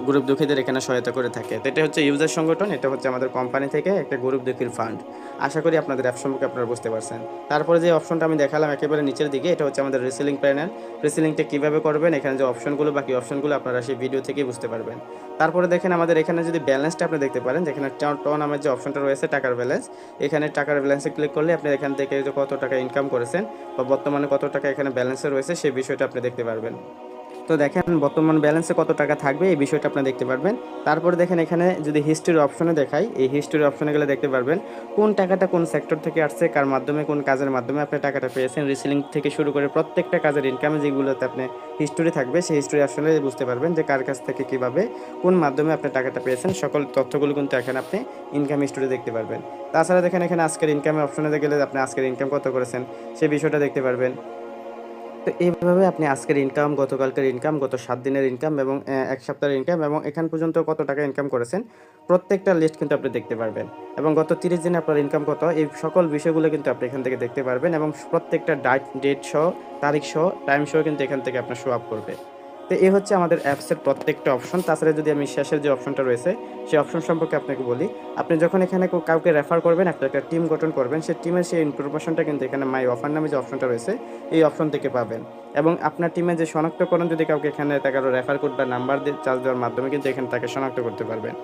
গরিব দুঃখীদের এখানে সহায়তা করে থাকে। তো এটা হচ্ছে ইউজার সংগঠন, এটা হচ্ছে আমাদের কোম্পানি থেকে একটা গরিব দুঃখীর ফান্ড। আশা করি আপনাদের অ্যাপ সম্পর্কে আপনারা বুঝতে পারছেন। তারপরে যে অপশনটা আমি দেখালাম একেবারে নিচের দিকে, এটা হচ্ছে আমাদের রিসেলিং প্যানেল। রিসেলিংটা কীভাবে করবেন, এখানে যে অপশনগুলো বাকি অপশনগুলো আপনারা সেই ভিডিও থেকেই বুঝতে পারবেন। তারপরে দেখেন আমাদের এখানে যদি ব্যালেন্সটা আপনি দেখতে পারেন, যেখানে নামের যে অপশনটা রয়েছে টাকার ব্যালেন্স, এখানে টাকার ব্যালেন্সে ক্লিক করলে আপনি এখান থেকে যে কত টাকা ইনকাম করেছেন বা বর্তমানে কত টাকা এখানে ব্যালেন্সে রয়েছে সেই বিষয়টা আপনি দেখতে পারবেন। তো দেখেন বর্তমান ব্যালেন্সে কত টাকা থাকবে এই বিষয়টা আপনি দেখতে পারবেন। তারপরে দেখেন এখানে যদি হিস্ট্রি অপশনে দেখাই, এই হিস্ট্রি অপশনে গেলে দেখতে পারবেন কোন টাকাটা কোন সেক্টর থেকে আসছে, কার মাধ্যমে, কোন কাজের মাধ্যমে আপনি টাকাটা পেয়েছেন। রিসেলিং থেকে শুরু করে প্রত্যেকটা কাজের ইনকামে যেগুলোতে আপনি হিস্ট্রি থাকবে, সেই হিস্ট্রি আসলে বুঝতে পারবেন যে কার কাছ থেকে কীভাবে কোন মাধ্যমে আপনি টাকাটা পেয়েছেন। সকল তথ্যগুলো কিন্তু এখানে আপনি ইনকাম হিস্ট্রি দেখতে পারবেন। তাছাড়া দেখেন এখানে আজকের ইনকামের অপশনে গেলে আপনি আজকের ইনকাম কত করেছেন সেই বিষয়টা দেখতে পারবেন। তো এইভাবে আপনি আজকের ইনকাম, গতকালকের ইনকাম, গত ৭ দিনের ইনকাম এবং ১ সপ্তাহের ইনকাম এবং এখান পর্যন্ত কত টাকা ইনকাম করেছেন, প্রত্যেকটা লিস্ট কিন্তু আপনি দেখতে পারবেন। এবং গত ৩০ দিনে আপনার ইনকাম কত, এই সকল বিষয়গুলো কিন্তু আপনি এখান থেকে দেখতে পারবেন এবং প্রত্যেকটা ডেট সহ, তারিখ সহ, টাইম সহ কিন্তু এখান থেকে আপনার শো আপ করবে। তো এই হচ্ছে আমাদের অ্যাপসের প্রত্যেকটা অপশন। তাছাড়া যদি আমি শেষের যে অপশনটা রয়েছে, সেই অপশন সম্পর্কে আপনাকে বলি। আপনি যখন এখানে কাউকে রেফার করবেন, একটা টিম গঠন করবেন, সেই টিমের সেই ইনফরমেশনটা কিন্তু এখানে মাই অফার নামে যে অপশনটা রয়েছে, এই অপশন থেকে পাবেন। এবং আপনার টিমে যে শনাক্তকরণ, যদি কাউকে এখানে কারো রেফার কোড বা নাম্বার দিয়ে চার্জ দেওয়ার মাধ্যমে কিন্তু এখানে তাকে শনাক্ত করতে পারবেন।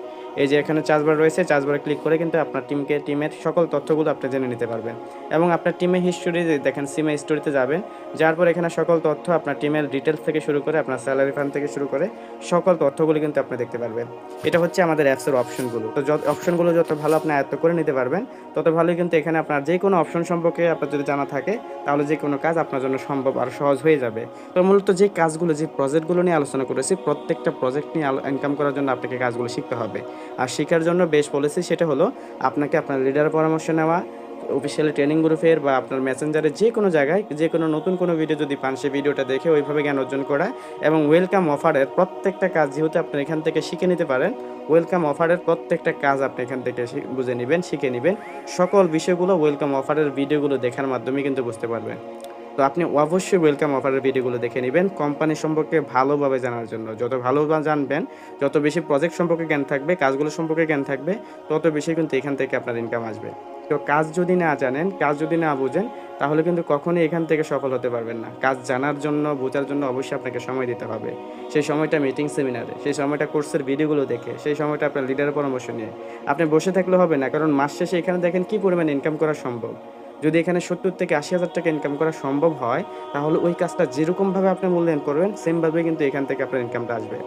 এই যে এখানে চার্জ বার রয়েছে, চার্জ বারে ক্লিক করে কিন্তু আপনার টিমের সকল তথ্যগুলো আপনি জেনে নিতে পারবেন। এবং আপনার টিমে হিস্টোরি দেখেন, সিমে হিস্টোরিতে যাবেন, যার পর এখানে সকল তথ্য আপনার টিমের ডিটেলস থেকে শুরু করে আপনার স্যালারি ফান্ড থেকে শুরু করে সকল তথ্যগুলো কিন্তু আপনি দেখতে পারবেন। এটা হচ্ছে আমাদের অ্যাপসের অপশনগুলো। তো অপশনগুলো যত ভালো আপনি আয়ত্ত করে নিতে পারবেন, তত ভালোই কিন্তু এখানে আপনার যে কোনো অপশন সম্পর্কে আপনার যদি জানা থাকে, তাহলে যে কোনো কাজ আপনার জন্য সম্ভব আর সহজ হয়ে যাবে। তো মূলত যে কাজগুলো, যে প্রজেক্টগুলো নিয়ে আলোচনা করেছি, প্রত্যেকটা প্রজেক্ট নিয়ে ইনকাম করার জন্য আপনাকে কাজগুলো শিখতে হবে। আর শেখার জন্য বেস্ট পলিসি সেটা হলো আপনাকে আপনার লিডারের পরামর্শ নেওয়া, অফিসিয়ালি ট্রেনিং গ্রুপের বা আপনার মেসেঞ্জারে যে কোনো জায়গায় যে কোনো নতুন কোনো ভিডিও যদি পান, সেই ভিডিওটা দেখে ওইভাবে জ্ঞান অর্জন করা এবং ওয়েলকাম অফারের প্রত্যেকটা কাজ যেহেতু আপনি এখান থেকে শিখে নিতে পারেন, ওয়েলকাম অফারের প্রত্যেকটা কাজ আপনি এখান থেকে বুঝে নেবেন, শিখে নেবেন। সকল বিষয়গুলো ওয়েলকাম অফারের ভিডিওগুলো দেখার মাধ্যমে কিন্তু বুঝতে পারবেন। তো আপনি অবশ্যই ওয়েলকাম অফারের ভিডিওগুলো দেখে নেবেন কোম্পানি সম্পর্কে ভালোভাবে জানার জন্য। যত ভালোভাবে জানবেন, যত বেশি প্রজেক্ট সম্পর্কে জ্ঞান থাকবে, কাজগুলো সম্পর্কে জ্ঞান থাকবে, তত বেশি কিন্তু এখান থেকে আপনার ইনকাম আসবে। তো কাজ যদি না জানেন, কাজ যদি না বুঝেন, তাহলে কিন্তু কখনোই এখান থেকে সফল হতে পারবেন না। কাজ জানার জন্য, বোঝার জন্য অবশ্যই আপনাকে সময় দিতে হবে। সেই সময়টা মিটিং সেমিনারে, সেই সময়টা কোর্সের ভিডিওগুলো দেখে, সেই সময়টা আপনার লিডারের পরামর্শ নিয়ে আপনি বসে থাকলে হবে না। কারণ মাস শেষে এখানে দেখেন কী পরিমাণ ইনকাম করা সম্ভব। যদি এখানে ৭০ থেকে ৮০,০০০ টাকা ইনকাম করা সম্ভব হয়, তাহলে ওই কাজটা যেরকমভাবে আপনি মূল্যায়ন করবেন, সেমভাবে কিন্তু এখান থেকে আপনার ইনকামটা আসবে।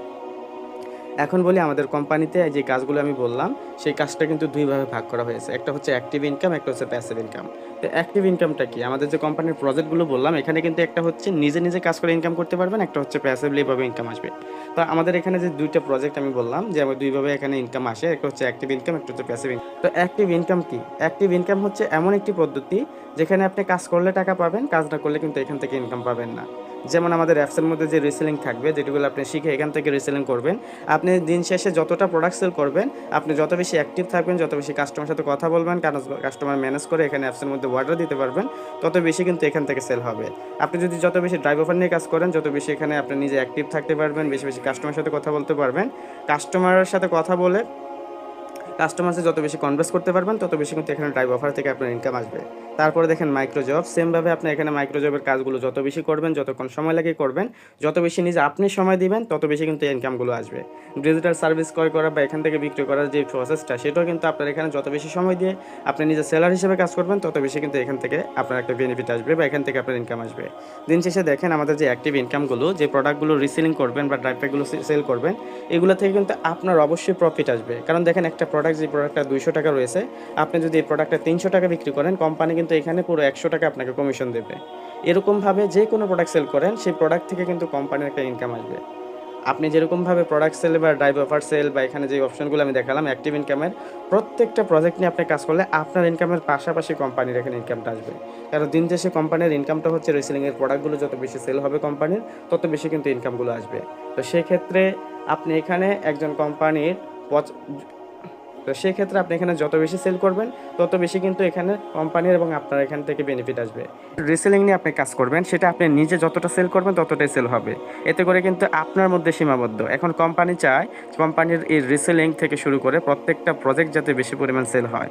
এখন বলি আমাদের কোম্পানিতে যে কাজগুলো আমি বললাম, সেই কাজটা কিন্তু ২ ভাবে ভাগ করা হয়েছে। একটা হচ্ছে অ্যাক্টিভ ইনকাম, একটা হচ্ছে প্যাসিভ ইনকাম। তো অ্যাক্টিভ ইনকামটা কি? আমাদের যে কোম্পানির প্রজেক্টগুলো বললাম, এখানে কিন্তু একটা হচ্ছে নিজে কাজ করে ইনকাম করতে পারবেন, একটা হচ্ছে প্যাসিভলি ভাবে ইনকাম আসবে। তো আমাদের এখানে যে ২ টা প্রজেক্ট আমি বললাম যে আমার ২ ভাবে এখানে ইনকাম আসে, একটা হচ্ছে অ্যাক্টিভ ইনকাম, একটা হচ্ছে প্যাসিভ ইনকাম। তো অ্যাক্টিভ ইনকাম কি? অ্যাক্টিভ ইনকাম হচ্ছে এমন একটি পদ্ধতি যেখানে আপনি কাজ করলে টাকা পাবেন, কাজ না করলে কিন্তু এখান থেকে ইনকাম পাবেন না। যেমন আমাদের অ্যাপসের মধ্যে যে রিসেলিং থাকবে, যেগুলো আপনি শিখে এখান থেকে রিসেলিং করবেন, আপনি দিন শেষে যতটা প্রোডাক্ট সেল করবেন, আপনি যত বেশি অ্যাক্টিভ থাকবেন, যত বেশি কাস্টমারের সাথে কথা বলবেন, কাস্টমার ম্যানেজ করে এখানে অ্যাপসের মধ্যে অর্ডার দিতে পারবেন, তত বেশি কিন্তু এখান থেকে সেল হবে। আপনি যদি যত বেশি ড্রাইভ অফার নিয়ে কাজ করেন, যত বেশি এখানে আপনি নিজে অ্যাক্টিভ থাকতে পারবেন, বেশি কাস্টমারের সাথে কথা বলতে পারবেন। কাস্টমারের সাথে কথা বলে কাস্টমারকে যত বেশি কনভার্স করতে পারবেন, তত বেশি কিন্তু এখানে ড্রাইভ অফার থেকে আপনার ইনকাম আসবে। তারপরে দেখেন মাইক্রো জব, সেমভাবে আপনি এখানে মাইক্রো জবের কাজগুলো যত বেশি করবেন, যতক্ষণ সময় লাগে করবেন, যত বেশি নিজে আপনি সময় দিবেন, তত বেশি কিন্তু ইনকামগুলো আসবে। ডিজিটাল সার্ভিস ক্রয় করা বা এখান থেকে বিক্রি করার যে প্রসেসটা, সেটাও কিন্তু আপনার এখানে যত বেশি সময় দিয়ে আপনি নিজে সেলার হিসেবে কাজ করবেন, তত বেশি কিন্তু এখান থেকে আপনার একটা বেনিফিট আসবে বা এখান থেকে আপনার ইনকাম আসবে। দিন শেষে দেখেন আমাদের যে অ্যাক্টিভ ইনকামগুলো, যে প্রোডাক্টগুলো রিসেলিং করবেন বা ড্রাইভ প্যাকগুলো সেল করবেন, এগুলো থেকে কিন্তু আপনার অবশ্যই প্রফিট আসবে। কারণ দেখেন একটা প্রোডাক্ট, যে প্রোডাক্টটা ২০০ টাকা রয়েছে, আপনি যদি এই প্রোডাক্টটা ৩০০ টাকা বিক্রি করেন, কোম্পানি কিন্তু এখানে পুরো ১০০ টাকা আপনাকে কমিশন দেবে। এরকমভাবে যে কোনো প্রোডাক্ট সেল করেন, সেই প্রোডাক্ট থেকে কিন্তু কোম্পানির একটা ইনকাম আসবে। আপনি যেরকমভাবে প্রোডাক্ট সেল বা ড্রাইভ অফার সেল বা এখানে যে অপশনগুলো আমি দেখালাম অ্যাক্টিভ ইনকামের, প্রত্যেকটা প্রজেক্ট নিয়ে আপনি কাজ করলে আপনার ইনকামের পাশাপাশি কোম্পানির এখানে ইনকামটা আসবে। কারণ দিন শেষে কোম্পানির ইনকামটা হচ্ছে রিসেলিংয়ের প্রোডাক্টগুলো যত বেশি সেল হবে কোম্পানির, তত বেশি কিন্তু ইনকামগুলো আসবে। তো সেক্ষেত্রে আপনি এখানে একজন কোম্পানির তো সেক্ষেত্রে আপনি এখানে যত বেশি সেল করবেন, তত বেশি কিন্তু এখানে কোম্পানির এবং আপনার এখান থেকে বেনিফিট আসবে। রিসেলিং নিয়ে আপনি কাজ করবেন, সেটা আপনি নিজে যতটা সেল করবেন ততটাই সেল হবে। এতে করে কিন্তু আপনার মধ্যে সীমাবদ্ধ। এখন কোম্পানি চায় কোম্পানির এই রিসেলিং থেকে শুরু করে প্রত্যেকটা প্রজেক্ট যাতে বেশি পরিমাণ সেল হয়।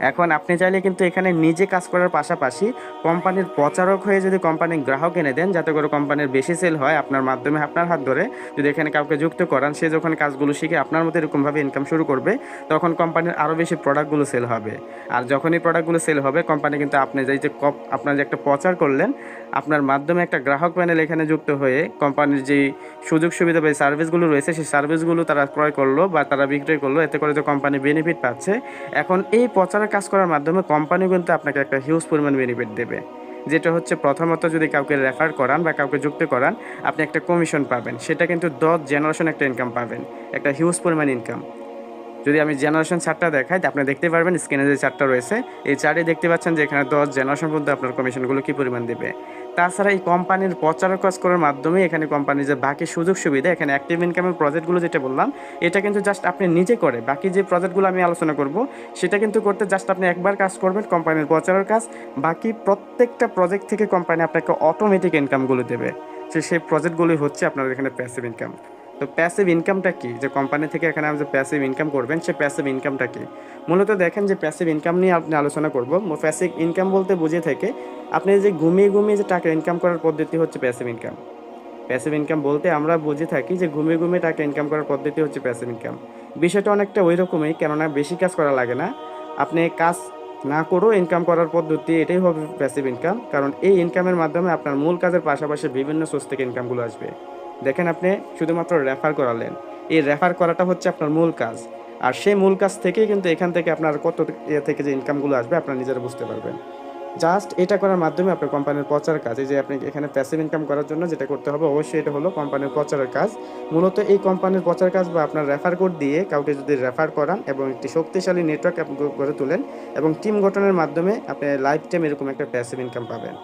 এখন আপনি চাইলে কিন্তু এখানে নিজে কাজ করার পাশাপাশি কোম্পানির প্রচারক হয়ে যদি কোম্পানির গ্রাহক এনে দেন, যাতে করে কোম্পানির বেশি সেল হয়, আপনার মাধ্যমে আপনার হাত ধরে যদি এখানে কাউকে যুক্ত করান, সে যখন কাজগুলো শিখে আপনার মতো এরকমভাবে ইনকাম শুরু করবে, তখন কোম্পানির আরও বেশি প্রোডাক্টগুলো সেল হবে। আর যখনই প্রোডাক্টগুলো সেল হবে, কোম্পানি কিন্তু আপনি যে আপনার যে একটা প্রচার করলেন, আপনার মাধ্যমে একটা গ্রাহক প্যানেল এখানে যুক্ত হয়ে কোম্পানির যেই সুযোগ সুবিধা বা সার্ভিসগুলো রয়েছে সেই সার্ভিসগুলো তারা ক্রয় করলো বা তারা বিক্রয় করলো, এতে করে যে কোম্পানি বেনিফিট পাচ্ছে। এখন এই প্রচারের কাজ করার মাধ্যমে কোম্পানি কিন্তু আপনাকে একটা হিউজ পরিমাণ বেনিফিট দেবে, যেটা হচ্ছে প্রথমত যদি কাউকে রেফার করান বা কাউকে যুক্ত করান আপনি একটা কমিশন পাবেন, সেটা কিন্তু 10 জেনারেশন একটা ইনকাম পাবেন, একটা হিউজ পরিমাণ ইনকাম। যদি আমি জেনারেশন চার্টটা দেখাই, আপনি দেখতে পারবেন স্ক্রিনে যে চার্টটা রয়েছে এই চার্টে দেখতে পাচ্ছেন যে এখানে 10 জেনারেশন পর্যন্ত আপনার কমিশনগুলো কী পরিমাণ দেবে। তাছাড়া এই কোম্পানির প্রচার কাজ করার মাধ্যমে এখানে কোম্পানির যে বাকি সুযোগ সুবিধা, এখানে অ্যাক্টিভ ইনকামের প্রজেক্টগুলো যেটা বললাম এটা কিন্তু জাস্ট আপনি নিজে করে, বাকি যে প্রজেক্টগুলো আমি আলোচনা করব সেটা কিন্তু করতে জাস্ট আপনি একবার কাজ করবেন কোম্পানির প্রচারের কাজ, বাকি প্রত্যেকটা প্রজেক্ট থেকে কোম্পানি আপনাকে অটোমেটিক ইনকামগুলো দেবে। সেই প্রজেক্টগুলি হচ্ছে আপনার এখানে প্যাসিভ ইনকাম। তো প্যাসিভ ইনকামটা কি, যে কোম্পানি থেকে এখানে আপনি যে প্যাসিভ ইনকাম করবেন সেই প্যাসিভ ইনকামটা কি? মূলত দেখেন যে প্যাসিভ ইনকাম নিয়ে আপনি আলোচনা করব। প্যাসিভ ইনকাম বলতে বুঝে থেকে আপনি যে ঘুমিয়ে ঘুমিয়ে যে টাকা ইনকাম করার পদ্ধতি হচ্ছে প্যাসিভ ইনকাম। প্যাসিভ ইনকাম বলতে আমরা বুঝে থাকি যে ঘুমিয়ে ঘুমিয়ে টাকা ইনকাম করার পদ্ধতি হচ্ছে প্যাসিভ ইনকাম। বিষয়টা অনেকটা ওই রকমই, কেননা বেশি কাজ করা লাগে না, আপনি কাজ না করেও ইনকাম করার পদ্ধতি, এটাই হবে প্যাসিভ ইনকাম। কারণ এই ইনকামের মাধ্যমে আপনার মূল কাজের পাশাপাশি বিভিন্ন সোর্স থেকে ইনকামগুলো আসবে। দেখেন আপনি শুধুমাত্র রেফার করালেন, এই রেফার করাটা হচ্ছে আপনার মূল কাজ, আর সেই মূল কাজ থেকেই কিন্তু এখান থেকে আপনার কত থেকে যে ইনকামগুলো আসবে আপনার নিজেরা বুঝতে পারবেন। জাস্ট এটা করার মাধ্যমে আপনার কোম্পানির প্রচার কাজ, এই যে আপনি এখানে প্যাসিভ ইনকাম করার জন্য যেটা করতে হবে অবশ্যই এটা হলো কোম্পানির প্রচারের কাজ। মূলত এই কোম্পানির প্রচার কাজ বা আপনার রেফার কোড দিয়ে কাউকে যদি রেফার করান এবং একটি শক্তিশালী নেটওয়ার্ক আপনি গড়ে তোলেন এবং টিম গঠনের মাধ্যমে আপনি লাইফ টাইম এরকম একটা প্যাসিভ ইনকাম পাবেন।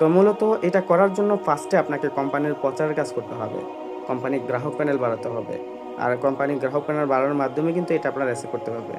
তো মূলত এটা করার জন্য ফার্স্টে আপনাকে কোম্পানির প্রচারের কাজ করতে হবে, কোম্পানির গ্রাহক প্যানেল বাড়াতে হবে, আর কোম্পানির গ্রাহক প্যানেল বাড়ানোর মাধ্যমে কিন্তু এটা আপনারা অ্যাচিভ করতে পারবে।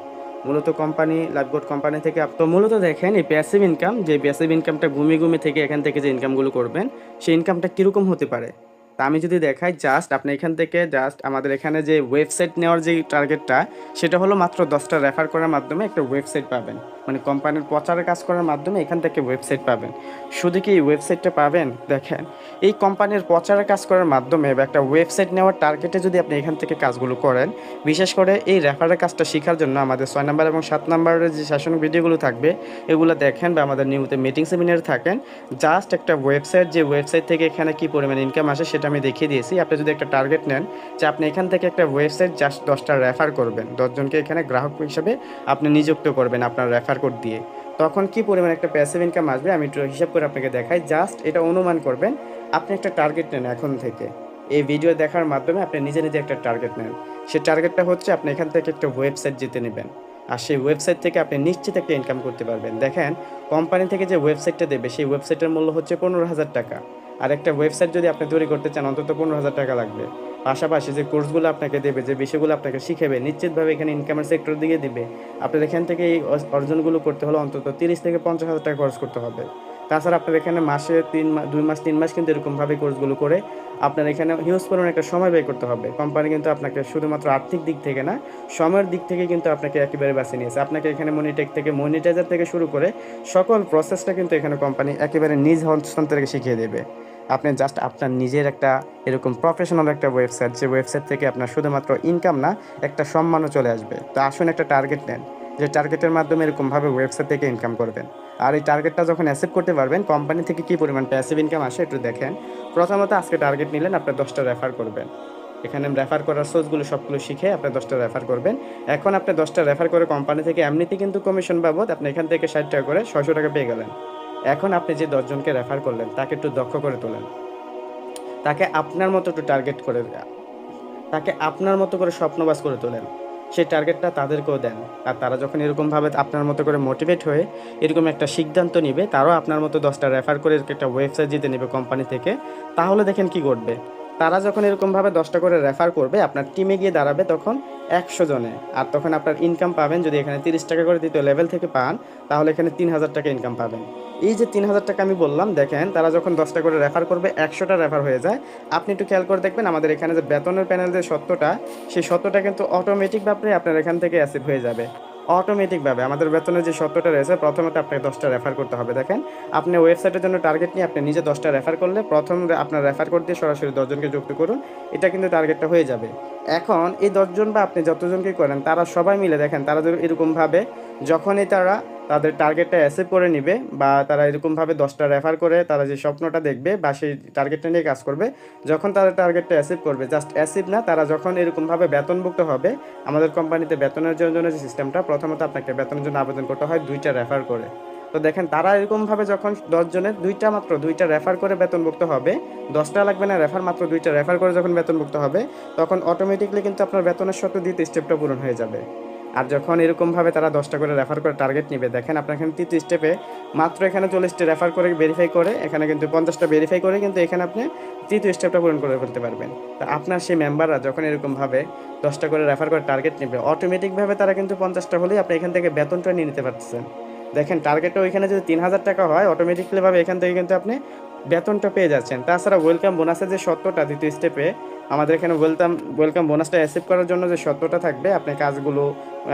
মূলত কোম্পানি লাইফবোট কোম্পানি থেকে তো মূলত দেখেন এই প্যাসিভ ইনকাম, যে প্যাসিভ ইনকামটা ঘুমিয়ে ঘুমিয়ে থেকে এখান থেকে যে ইনকামগুলো করবেন সেই ইনকামটা কীরকম হতে পারে তা আমি যদি দেখাই, জাস্ট আপনি এখান থেকে জাস্ট আমাদের এখানে যে ওয়েবসাইট নেওয়ার যে টার্গেটটা সেটা হলো মাত্র 10টা রেফার করার মাধ্যমে একটা ওয়েবসাইট পাবেন, মানে কোম্পানির প্রচারের কাজ করার মাধ্যমে এখান থেকে ওয়েবসাইট পাবেন। শুধু কি এই ওয়েবসাইটটা পাবেন, দেখেন এই কোম্পানির প্রচারের কাজ করার মাধ্যমে বা একটা ওয়েবসাইট নেওয়ার টার্গেটে যদি আপনি এখান থেকে কাজগুলো করেন, বিশেষ করে এই রেফারের কাজটা শেখার জন্য আমাদের 6 নাম্বার এবং 7 নাম্বারের যে সেশন ভিডিওগুলো থাকবে এগুলো দেখেন, বা আমাদের নিয়মিত মিটিং সেমিনার থাকেন। জাস্ট একটা ওয়েবসাইট, যে ওয়েবসাইট থেকে এখানে কী পরিমাণ ইনকাম আসে সেটা আমি দেখিয়ে দিয়েছি। আপনি যদি একটা টার্গেট নেন যে আপনি এখান থেকে একটা ওয়েবসাইট জাস্ট 10টা রেফার করবেন, 10 জনকে এখানে গ্রাহক হিসেবে আপনি নিযুক্ত করবেন আপনার রেফার কোড দিয়ে, তখন কি পরিমাণ একটা প্যাসিভ ইনকাম আসবে আমি একটু হিসাব করে আপনাকে দেখাই। জাস্ট এটা অনুমান করবেন, আপনি একটা টার্গেট নেন এখন থেকে, এই ভিডিও দেখার মাধ্যমে আপনি নিজে নিজে একটা টার্গেট নেন। সেই টার্গেটটা হচ্ছে আপনি এখান থেকে একটা ওয়েবসাইট জিতে নেবেন, আর সেই ওয়েবসাইট থেকে আপনি নিশ্চিত একটা ইনকাম করতে পারবেন। দেখেন কোম্পানি থেকে যে ওয়েবসাইটটা দেবে সেই ওয়েবসাইটের মূল্য হচ্ছে 15,000 টাকা, আর একটা ওয়েবসাইট যদি আপনি তৈরি করতে চান অন্তত 15,000 টাকা লাগবে। পাশাপাশি যে কোর্সগুলো আপনাকে দেবে, যে বিষয়গুলো আপনাকে শিখাবে, নিশ্চিতভাবে এখানে ইনকামের সেক্টর দিকে দিবে। আপনার এখান থেকে এই অর্জনগুলো করতে হলে অন্তত 30 থেকে 50,000 টাকা খরচ করতে হবে। তাছাড়া আপনার এখানে মাসে 2 মাস 3 মাস কিন্তু এরকমভাবে কোর্সগুলো করে আপনার এখানে হিউজ পরিমাণ একটা সময় ব্যয় করতে হবে। কোম্পানি কিন্তু আপনাকে শুধুমাত্র আর্থিক দিক থেকে না, সময়ের দিক থেকে কিন্তু আপনাকে একেবারে বাঁচিয়ে নিয়েছে। আপনাকে এখানে মনিটেক থেকে মনিটাইজার থেকে শুরু করে সকল প্রসেসটা কিন্তু এখানে কোম্পানি একেবারে নিজ হস্তান্তরে শিখিয়ে দেবে। আপনি জাস্ট আপনার নিজের একটা এরকম প্রফেশনাল একটা ওয়েবসাইট, যে ওয়েবসাইট থেকে আপনার শুধুমাত্র ইনকাম না একটা সম্মানও চলে আসবে। তো আসুন একটা টার্গেট নেন, যে টার্গেটের মাধ্যমে এরকমভাবে ওয়েবসাইট থেকে ইনকাম করবেন। আর এই টার্গেটটা যখন অ্যাচিভ করতে পারবেন, কোম্পানি থেকে কী পরিমাণ প্যাসিভ ইনকাম আসে একটু দেখেন। প্রথমত আজকে টার্গেট নিলেন, আপনি 10টা রেফার করবেন, এখানে রেফার করার সোর্সগুলো সবগুলো শিখে আপনি 10টা রেফার করবেন। এখন আপনি 10টা রেফার করে কোম্পানি থেকে এমনিতে কিন্তু কমিশন বাবদ আপনি এখান থেকে 60 টাকা করে 600 টাকা পেয়ে গেলেন। এখন আপনি যে 10 জনকে রেফার করলেন তাকে একটু দক্ষ করে তোলেন, তাকে আপনার মতো একটু টার্গেট করে, তাকে আপনার মতো করে স্বপ্নবাস করে তোলেন, সেই টার্গেটটা তাদেরকেও দেন। আর তারা যখন এরকমভাবে আপনার মতো করে মোটিভেট হয়ে এরকম একটা সিদ্ধান্ত নিবে, তারাও আপনার মতো 10টা রেফার করে একটা ওয়েবসাইট জিতে নেবে কোম্পানি থেকে, তাহলে দেখেন কি ঘটবে। তারা যখন এরকমভাবে 10টা করে রেফার করবে আপনার টিমে গিয়ে দাঁড়াবে তখন 100 জনে, আর তখন আপনার ইনকাম পাবেন, যদি এখানে 30 টাকা করে দ্বিতীয় লেভেল থেকে পান তাহলে এখানে 3,000 টাকা ইনকাম পাবেন। এই যে 3,000 টাকা আমি বললাম, দেখেন তারা যখন 10টা করে রেফার করবে 100টা রেফার হয়ে যায়। আপনি একটু খেয়াল করে দেখবেন আমাদের এখানে যে বেতনের প্যানেল যে 70টা, সেই 70টা কিন্তু অটোমেটিকভাবে আপনার এখান থেকে অ্যাসিভ হয়ে যাবে। অটোমেটিকভাবে আমাদের বেতনের যে 70টা রয়েছে প্রথমত আপনাকে 10টা রেফার করতে হবে। দেখেন আপনি ওয়েবসাইটের জন্য টার্গেট নিয়ে আপনি নিজে 10টা রেফার করলে প্রথম আপনার রেফার কোড দিয়ে সরাসরি 10 জনকে যুক্ত করুন, এটা কিন্তু টার্গেটটা হয়ে যাবে। এখন এই 10 জন বা আপনি যতজনকে করেন তারা সবাই মিলে দেখেন, তারা এরকমভাবে যখনই তারা তাদের টার্গেটটা অ্যাচিভ করে নিবে বা তারা এরকমভাবে 10টা রেফার করে তারা যে স্বপ্নটা দেখবে বা সেই টার্গেটটা নিয়ে কাজ করবে, যখন তারা টার্গেটটা অ্যাচিভ করবে, জাস্ট অ্যাচিভ না, তারা যখন এরকমভাবে বেতনভুক্ত হবে, আমাদের কোম্পানিতে বেতনের জন্য যে সিস্টেমটা, প্রথমত আপনাকে বেতনের জন্য আবেদন করতে হয় 2টা রেফার করে। তো দেখেন তারা এরকমভাবে যখন 10 জনের মাত্র 2টা রেফার করে বেতনভুক্ত হবে, 10টা লাগবে না রেফার, মাত্র 2টা রেফার করে যখন বেতনভুক্ত হবে, তখন অটোমেটিকলি কিন্তু আপনার বেতনের শর্ত দ্বিতীয় স্টেপটা পূরণ হয়ে যাবে। আর যখন এরকমভাবে তারা 10টা করে রেফার করে টার্গেট নেবে, দেখেন আপনার এখানে তৃতীয় স্টেপে মাত্র এখানে 40টা রেফার করে ভেরিফাই করে, এখানে কিন্তু 50টা ভেরিফাই করে কিন্তু এখানে আপনি তৃতীয় স্টেপটা পূরণ করে ফেলতে পারবেন। তা আপনার সেই মেম্বাররা যখন এরকমভাবে 10টা করে রেফার করে টার্গেট নেবে, অটোমেটিকভাবে তারা কিন্তু 50টা হলেই আপনি এখান থেকে বেতনটা নিয়ে নিতে পারতেছেন। দেখেন টার্গেটটা ওইখানে যদি 3000 টাকা হয়, অটোমেটিকলিভাবে এখান থেকে কিন্তু আপনি বেতনটা পেয়ে যাচ্ছেন। তাছাড়া ওয়েলকাম বোনাসের যে শর্তটা দ্বিতীয় স্টেপে, আমাদের এখানে ওয়েলকাম বোনাসটা অ্যাচিভ করার জন্য যে শর্তটা থাকবে, আপনি কাজগুলো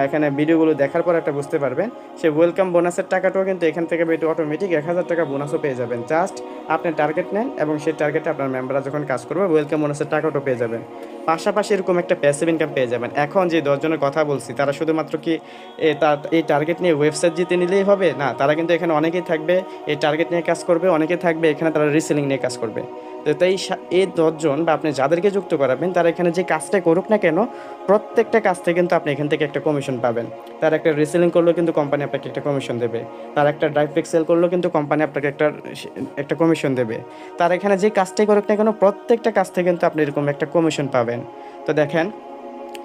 এখানে ভিডিওগুলো দেখার পর একটা বুঝতে পারবেন, সেই ওয়েলকাম বোনাসের টাকাটাও কিন্তু এখান থেকে বেটে অটোমেটিক 1000 টাকা বোনাসও পেয়ে যাবেন। জাস্ট আপনি টার্গেট নেন এবং সেই টার্গেটে আপনার মেম্বাররা যখন কাজ করবে, ওয়েলকাম বোনাসের টাকাটাও পেয়ে যাবেন। পাশাপাশি এরকম একটা প্যাসিভ ইনকাম পেয়ে যাবেন। এখন যে 10 জনের কথা বলছি, তারা শুধুমাত্র কি এই টার্গেট নিয়ে ওয়েবসাইট জিতে নিলেই হবে? না, তারা কিন্তু এখানে অনেকেই থাকবে এই টার্গেট নিয়ে কাজ করবে, অনেকেই থাকবে এখানে তারা রিসেলিং নিয়ে কাজ করবে। তো তাই এই 10 জন বা আপনি যাদেরকে যুক্ত করাবেন, তারা এখানে যে কাজটা করুক না কেন, প্রত্যেকটা কাজ থেকে কিন্তু আপনি এখান থেকে একটা কমিশন পাবেন। তার একটা রিসেলিং করলেও কিন্তু কোম্পানি আপনাকে একটা কমিশন দেবে, তার একটা ড্রাইভ পিক সেল করলেও কিন্তু কোম্পানি আপনাকে একটা কমিশন দেবে। তার এখানে যে কাজটাই করুক না কেন, প্রত্যেকটা কাজ থেকে কিন্তু আপনি এরকম একটা কমিশন পাবেন। তো দেখেন,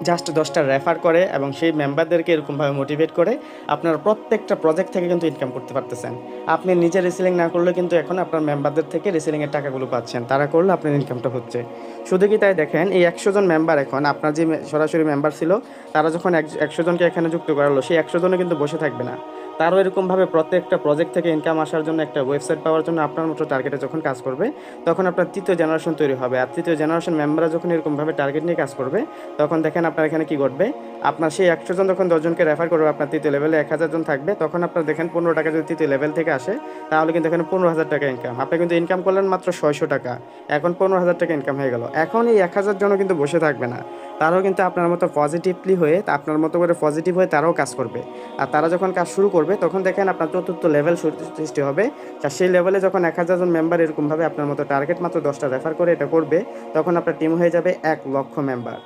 জাস্ট 10টা রেফার করে এবং সেই মেম্বারদেরকে এরকমভাবে মোটিভেট করে আপনারা প্রত্যেকটা প্রজেক্ট থেকে কিন্তু ইনকাম করতে পারতেছেন। আপনি নিজে রিসেলিং না করলে কিন্তু এখন আপনার মেম্বারদের থেকে রিসেলিংয়ের টাকাগুলো পাচ্ছেন, তারা করলে আপনার ইনকামটা হচ্ছে। শুধু কি তাই, দেখেন এই 100 জন মেম্বার, এখন আপনার যে সরাসরি মেম্বার ছিল, তারা যখন 100 জনকে এখানে যুক্ত করালো, সেই 100 জনও কিন্তু বসে থাকবে না। তারও এরকমভাবে প্রত্যেকটা প্রজেক্ট থেকে ইনকাম আসার জন্য, একটা ওয়েবসাইট পাওয়ার জন্য আপনার মতো টার্গেটে যখন কাজ করবে, তখন আপনার তৃতীয় জেনারেশন তৈরি হবে। আর তৃতীয় জেনারেশন মেম্বাররা যখন এরকমভাবে টার্গেট নিয়ে কাজ করবে, তখন দেখেন আপনার এখানে কি ঘটবে, আপনার সেই 100 জন যখন 10 জনকে রেফার করবে, আপনার তৃতীয় লেভেলে 1000 জন থাকবে, তখন আপনার দেখেন 15 টাকা যদি তৃতীয় লেভেল থেকে আসে, তাহলে কিন্তু এখানে 15,000 টাকা ইনকাম। আপনি কিন্তু ইনকাম করলেন মাত্র 600 টাকা, এখন 15,000 টাকা ইনকাম হয়ে গেল। এখন এই 1000 জনও কিন্তু বসে থাকবে না, তারাও কিন্তু আপনার মতো পজিটিভলি হয়ে, আপনার মতো করে পজিটিভ হয়ে তারাও কাজ করবে। আর তারা যখন কাজ শুরু করবে, তখন দেখেন আপনার চতুর্থ লেভেল সৃষ্টি হবে। আর সেই লেভেলে যখন 1000 জন মেম্বার এরকমভাবে আপনার মতো টার্গেট মাত্র 10টা রেফার করে এটা করবে, তখন আপনার টিম হয়ে যাবে 1 লক্ষ মেম্বার।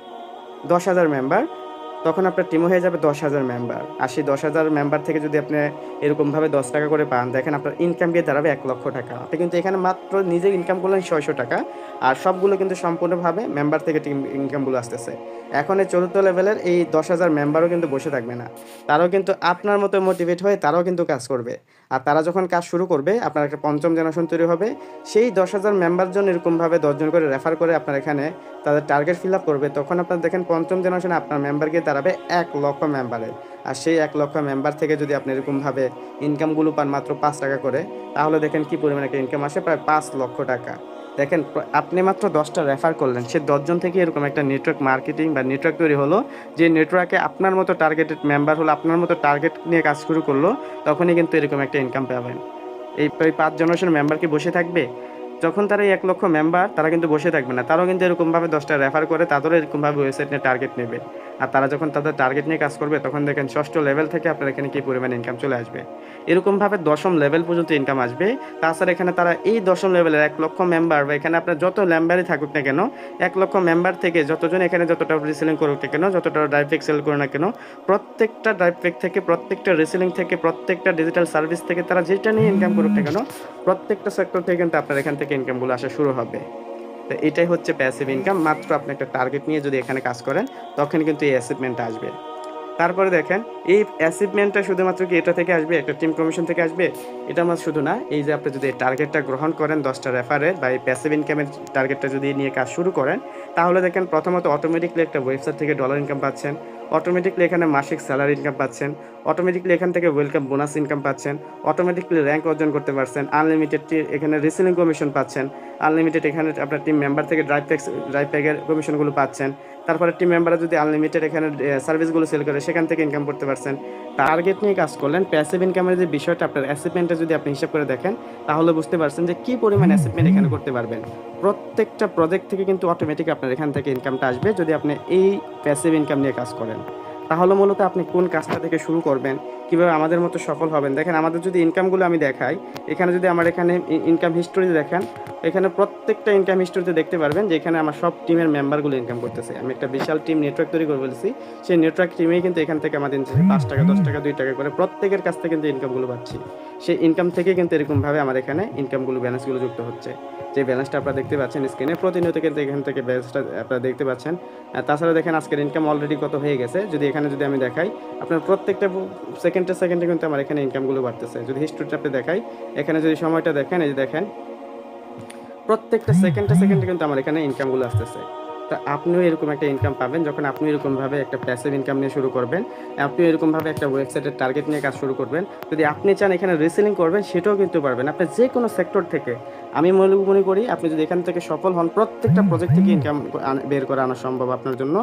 10,000 মেম্বার, তখন আপনার টিমও হয়ে যাবে 10,000 মেম্বার। আর সেই 10,000 মেম্বার থেকে যদি আপনি এরকমভাবে 10 টাকা করে পান, দেখেন আপনার ইনকাম গিয়ে দাঁড়াবে 1 লক্ষ টাকা। আপনি কিন্তু এখানে মাত্র নিজে ইনকাম করলেন 600 টাকা, আর সবগুলো কিন্তু সম্পূর্ণভাবে মেম্বার থেকে টিম ইনকামগুলো আসতেছে। এখন এই চতুর্থ লেভেলের এই 10,000 মেম্বারও কিন্তু বসে থাকবে না, তারাও কিন্তু আপনার মতো মোটিভেট হয়ে তারাও কিন্তু কাজ করবে। আর তারা যখন কাজ শুরু করবে, আপনার একটা পঞ্চম জেনারেশন তৈরি হবে। সেই 10,000 মেম্বার জন এরকমভাবে 10 জন করে রেফার করে আপনার এখানে তাদের টার্গেট ফিল আপ করবে, তখন আপনার দেখেন পঞ্চম জেনারেশনে আপনার মেম্বার গিয়ে দাঁড়াবে 1 লক্ষ মেম্বারে। আর সেই 1 লক্ষ মেম্বার থেকে যদি আপনি এরকমভাবে ইনকামগুলো পান মাত্র 5 টাকা করে, তাহলে দেখেন কি পরিমাণে একটা ইনকাম আসে, প্রায় 5 লক্ষ টাকা। দেখেন আপনি মাত্র 10টা রেফার করলেন, সে 10 জন থেকে এরকম একটা নেটওয়ার্ক মার্কেটিং বা নেটওয়ার্ক তৈরি হলো, যে নেটওয়ার্কে আপনার মতো টার্গেটেড মেম্বার হলো, আপনার মতো টার্গেট নিয়ে কাজ শুরু করলো, তখনই কিন্তু এরকম একটা ইনকাম পাবেন। এই 5 জেনারেশন মেম্বার কি বসে থাকবে? যখন তারা এই 1 লক্ষ মেম্বার, তারা কিন্তু বসে থাকবে না, তারাও কিন্তু এরকমভাবে 10টা রেফার করে তাদেরও এরকমভাবে ওয়েবসাইট নিয়ে টার্গেট নেবে। আর তারা যখন তাদের টার্গেট নিয়ে কাজ করবে, তখন দেখেন 6ষ্ঠ লেভেল থেকে আপনার এখানে কী পরিমাণ ইনকাম চলে আসবে। এরকমভাবে 10ম লেভেল পর্যন্ত ইনকাম আসবে। তাছাড়া এখানে তারা এই 10ম লেভেলের 1 লক্ষ মেম্বার, বা এখানে আপনার যত মেম্বারই থাকুক না কেন, 1 লক্ষ মেম্বার থেকে যতজন এখানে যতটা রিসেলিং করুক না কেন, যতটা ড্রাইভ পেক সেল করুক না কেন, প্রত্যেকটা ড্রাইভ পেক থেকে, প্রত্যেকটা রিসেলিং থেকে, প্রত্যেকটা ডিজিটাল সার্ভিস থেকে তারা যেটা নিয়ে ইনকাম করুক না কেন, প্রত্যেকটা সেক্টর থেকে কিন্তু আপনার এখান থেকে ইনকামগুলো আসা শুরু হবে। তো এটাই হচ্ছে প্যাসিভ ইনকাম। মাত্র আপনি একটা টার্গেট নিয়ে যদি এখানে কাজ করেন, তখন কিন্তু এই অ্যাচিভমেন্টটা আসবে। তারপরে দেখেন এই অ্যাচিভমেন্টটা শুধুমাত্র কি এটা থেকে আসবে, একটা টিম কমিশন থেকে আসবে? এটা আমার শুধু না, এই যে আপনি যদি এই টার্গেটটা গ্রহণ করেন 10টা রেফারের বা এই প্যাসিভ ইনকামের টার্গেটটা যদি নিয়ে কাজ শুরু করেন, তাহলে দেখেন প্রথমত অটোমেটিকলি একটা ওয়েবসাইট থেকে ডলার ইনকাম পাচ্ছেন, অটোমেটিকলি এখানে মাসিক স্যালারি ইনকাম পাচ্ছেন, অটোমেটিকলি এখান থেকে ওয়েলকাম বোনাস ইনকাম পাচ্ছেন, অটোমেটিকলি র্যাঙ্ক অর্জন করতে পারছেন, আনলিমিটেড এখানে রিসেলিং কমিশন পাচ্ছেন, আনলিমিটেড এখানে আপনার টিম মেম্বার থেকে ড্রাইভ প্যাকের কমিশনগুলো পাচ্ছেন। তারপরে টিম মেম্বাররা যদি আনলিমিটেড এখানে সার্ভিসগুলো সেল করে, সেখান থেকে ইনকাম করতে পারছেন। টার্গেট নিয়ে কাজ করলেন, প্যাসিভ ইনকামের যে বিষয়টা, আপনার অ্যাচিভমেন্টটা যদি আপনি হিসাব করে দেখেন, তাহলে বুঝতে পারছেন যে কী পরিমাণ অ্যাচিভমেন্ট এখানে করতে পারবেন। প্রত্যেকটা প্রজেক্ট থেকে কিন্তু অটোমেটিক আপনার এখান থেকে ইনকামটা আসবে, যদি আপনি এই প্যাসিভ ইনকাম নিয়ে কাজ করেন। তাহলে মূলত আপনি কোন কাজটা থেকে শুরু করবেন, কীভাবে আমাদের মতো সফল হবেন। দেখেন আমাদের যদি ইনকামগুলো আমি দেখাই, এখানে যদি আমার এখানে ইনকাম হিস্টোরিতে দেখেন, এখানে প্রত্যেকটা ইনকাম হিস্টোরিতে দেখতে পারবেন যে এখানে আমার সব টিমের মেম্বারগুলো ইনকাম করতেছে। আমি একটা বিশাল টিম নেটওয়ার্ক তৈরি করে ফেলেছি। সেই নেটওয়ার্ক টিমেই কিন্তু এখান থেকে আমাদের ৫ টাকা, 10 টাকা, 2 টাকা করে প্রত্যেকের কাছ থেকে কিন্তু ইনকামগুলো পাচ্ছি। সেই ইনকাম থেকে কিন্তু এরকমভাবে আমার এখানে ইনকামগুলো ব্যালেন্সগুলো যুক্ত হচ্ছে। যে ব্যালেন্সটা আপনারা দেখতে পাচ্ছেন স্ক্রিনে, প্রতিনিয়ত কিন্তু এখান থেকে ব্যালেন্সটা আপনারা দেখতে পাচ্ছেন। তাছাড়া দেখেন আজকের ইনকাম অলরেডি কত হয়ে গেছে। যদি এখানে যদি আমি দেখাই, আপনার প্রত্যেকটা সেকেন্ডে কিন্তু আমার এখানে ইনকামগুলো বাড়তেছে। যদি হিস্ট্রিটা আপনি দেখাই, এখানে যদি সময়টা দেখেন, এই যে দেখেন প্রত্যেকটা সেকেন্ডে কিন্তু আমার এখানে ইনকামগুলো আসতেছে। তা আপনিও এরকম একটা ইনকাম পাবেন যখন আপনি এরকমভাবে একটা প্যাসিভ ইনকাম নিয়ে শুরু করবেন। আপনিও এরকমভাবে একটা ওয়েবসাইটের টার্গেট নিয়ে কাজ শুরু করবেন। যদি আপনি চান এখানে রিসেলিং করবেন, সেটাও কিন্তু পারবেন। আপনি যে কোনো সেক্টর থেকে, আমি মনে করি আপনি যদি এখান থেকে সফল হন, প্রত্যেকটা প্রজেক্ট থেকে ইনকাম বের করে আনা সম্ভব আপনার জন্য।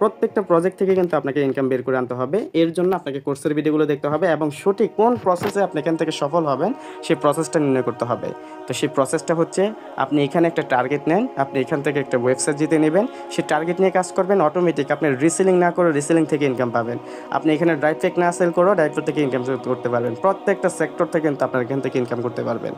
প্রত্যেকটা প্রজেক্ট থেকে কিন্তু আপনাকে ইনকাম বের করে আনতে হবে। এর জন্য আপনাকে কোর্সের ভিডিওগুলো দেখতে হবে এবং সঠিক কোন প্রসেসে আপনি এখান থেকে সফল হবেন, সেই প্রসেসটা নির্ণয় করতে হবে। তো সেই প্রসেসটা হচ্ছে, আপনি এখানে একটা টার্গেট নেন, আপনি এখান থেকে একটা ওয়েবসাইট জিতে নেবেন, সেই টার্গেট নিয়ে কাজ করবেন, অটোমেটিক আপনি রিসেলিং না করে রিসেলিং থেকে ইনকাম পাবেন। আপনি এখানে ডাইরেক্ট না সেল করেও ডাইরেক্ট থেকে ইনকাম করতে পারবেন। প্রত্যেকটা সেক্টর থেকে কিন্তু আপনার এখান থেকে ইনকাম করতে পারবেন।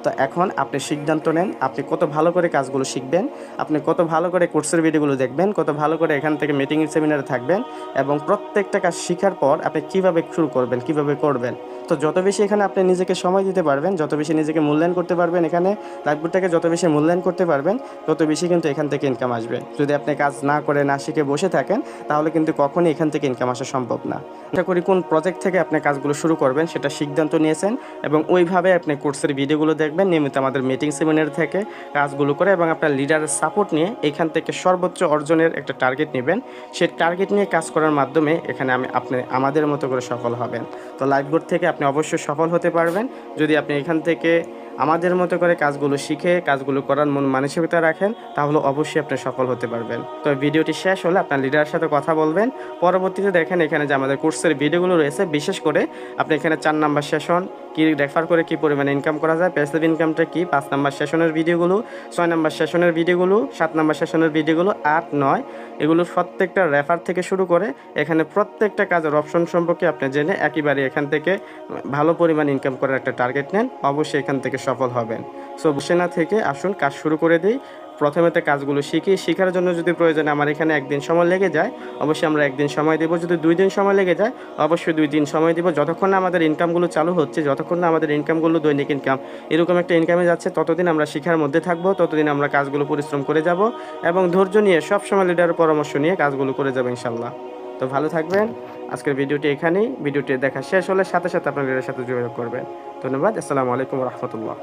তো এখন আপনি সিদ্ধান্ত নেন, আপনি কত ভালো করে কাজগুলো শিখবেন, আপনি কত ভালো করে কোর্সের ভিডিওগুলো দেখবেন, কত ভালো করে এখান থেকে মিটিং সেমিনারে থাকবেন, এবং প্রত্যেকটা কাজ শেখার পর আপনি কীভাবে শুরু করবেন, কীভাবে করবেন। তো যত বেশি এখানে আপনি নিজেকে সময় দিতে পারবেন, যত বেশি নিজেকে মূল্যায়ন করতে পারবেন, এখানে লাইফবোর্ডটাকে যত বেশি মূল্যায়ন করতে পারবেন, তত বেশি কিন্তু এখান থেকে ইনকাম আসবে। যদি আপনি কাজ না করে না শিখে বসে থাকেন, তাহলে কিন্তু কখনই এখান থেকে ইনকাম আসা সম্ভব না। আশা করি কোন প্রজেক্ট থেকে আপনি কাজগুলো শুরু করবেন সেটা সিদ্ধান্ত নিয়েছেন, এবং ওইভাবে আপনি কোর্সের ভিডিওগুলো দেখবেন, নিয়মিত আমাদের মিটিং সেমিনার থেকে কাজগুলো করে, এবং আপনার লিডারের সাপোর্ট নিয়ে এখান থেকে সর্বোচ্চ অর্জনের একটা টার্গেট নেবেন। সেই টার্গেট নিয়ে কাজ করার মাধ্যমে এখানে আপনি আমাদের মতো করে সফল হবেন। তো লাইফবোর্ড থেকে আপনি অবশ্যই সফল হতে পারবেন যদি আপনি এখান থেকে আমাদের মতো করে কাজগুলো শিখে কাজগুলো করার মন মানসিকতা রাখেন, তাহলে অবশ্যই আপনি সফল হতে পারবেন। তো ভিডিওটি শেষ হলে আপনার লিডারের সাথে কথা বলবেন। পরবর্তীতে দেখেন এখানে যে আমাদের কোর্সের ভিডিওগুলো রয়েছে, বিশেষ করে আপনি এখানে 4 নাম্বার সেশন কি রেফার করে কি পরিমাণে ইনকাম করা যায়, প্যাসিভ ইনকামটা কি, 5 নাম্বার সেশনের ভিডিওগুলো, 6 নাম্বার সেশনের ভিডিওগুলো, 7 নাম্বার সেশনের ভিডিওগুলো, 8, 9, এগুলো প্রত্যেকটা রেফার থেকে শুরু করে এখানে প্রত্যেকটা কাজের অপশন সম্পর্কে আপনি জেনে একেবারে এখান থেকে ভালো পরিমাণ ইনকাম করার একটা টার্গেট নেন, অবশ্যই এখান থেকে সফল হবেন। সো বসে না থেকে আসুন কাজ শুরু করে দিই। প্রথমেতে কাজগুলো শেখার জন্য যদি প্রয়োজনে আমার এখানে 1 দিন সময় লেগে যায়, অবশ্যই আমরা 1 দিন সময় দেব। যদি 2 দিন সময় লেগে যায়, অবশ্যই 2 দিন সময় দেব। যতক্ষণ না আমাদের ইনকামগুলো চালু হচ্ছে, যতক্ষণ না আমাদের ইনকামগুলো দৈনিক ইনকাম এরকম একটা ইনকামে যাচ্ছে, ততদিন আমরা শেখার মধ্যে থাকবো, ততদিন আমরা কাজগুলো পরিশ্রম করে যাব, এবং ধৈর্য নিয়ে সবসময় লিডারের পরামর্শ নিয়ে কাজগুলো করে যাবো ইনশাল্লাহ। তো ভালো থাকবেন। আজকের ভিডিওটি এখানেই। ভিডিওটি দেখা শেষ হলে সাথে সাথে আপনার লিডারের সাথে যোগাযোগ করবেন। ধন্যবাদ। আসসালামু আলাইকুম রহমতুল্লাহ।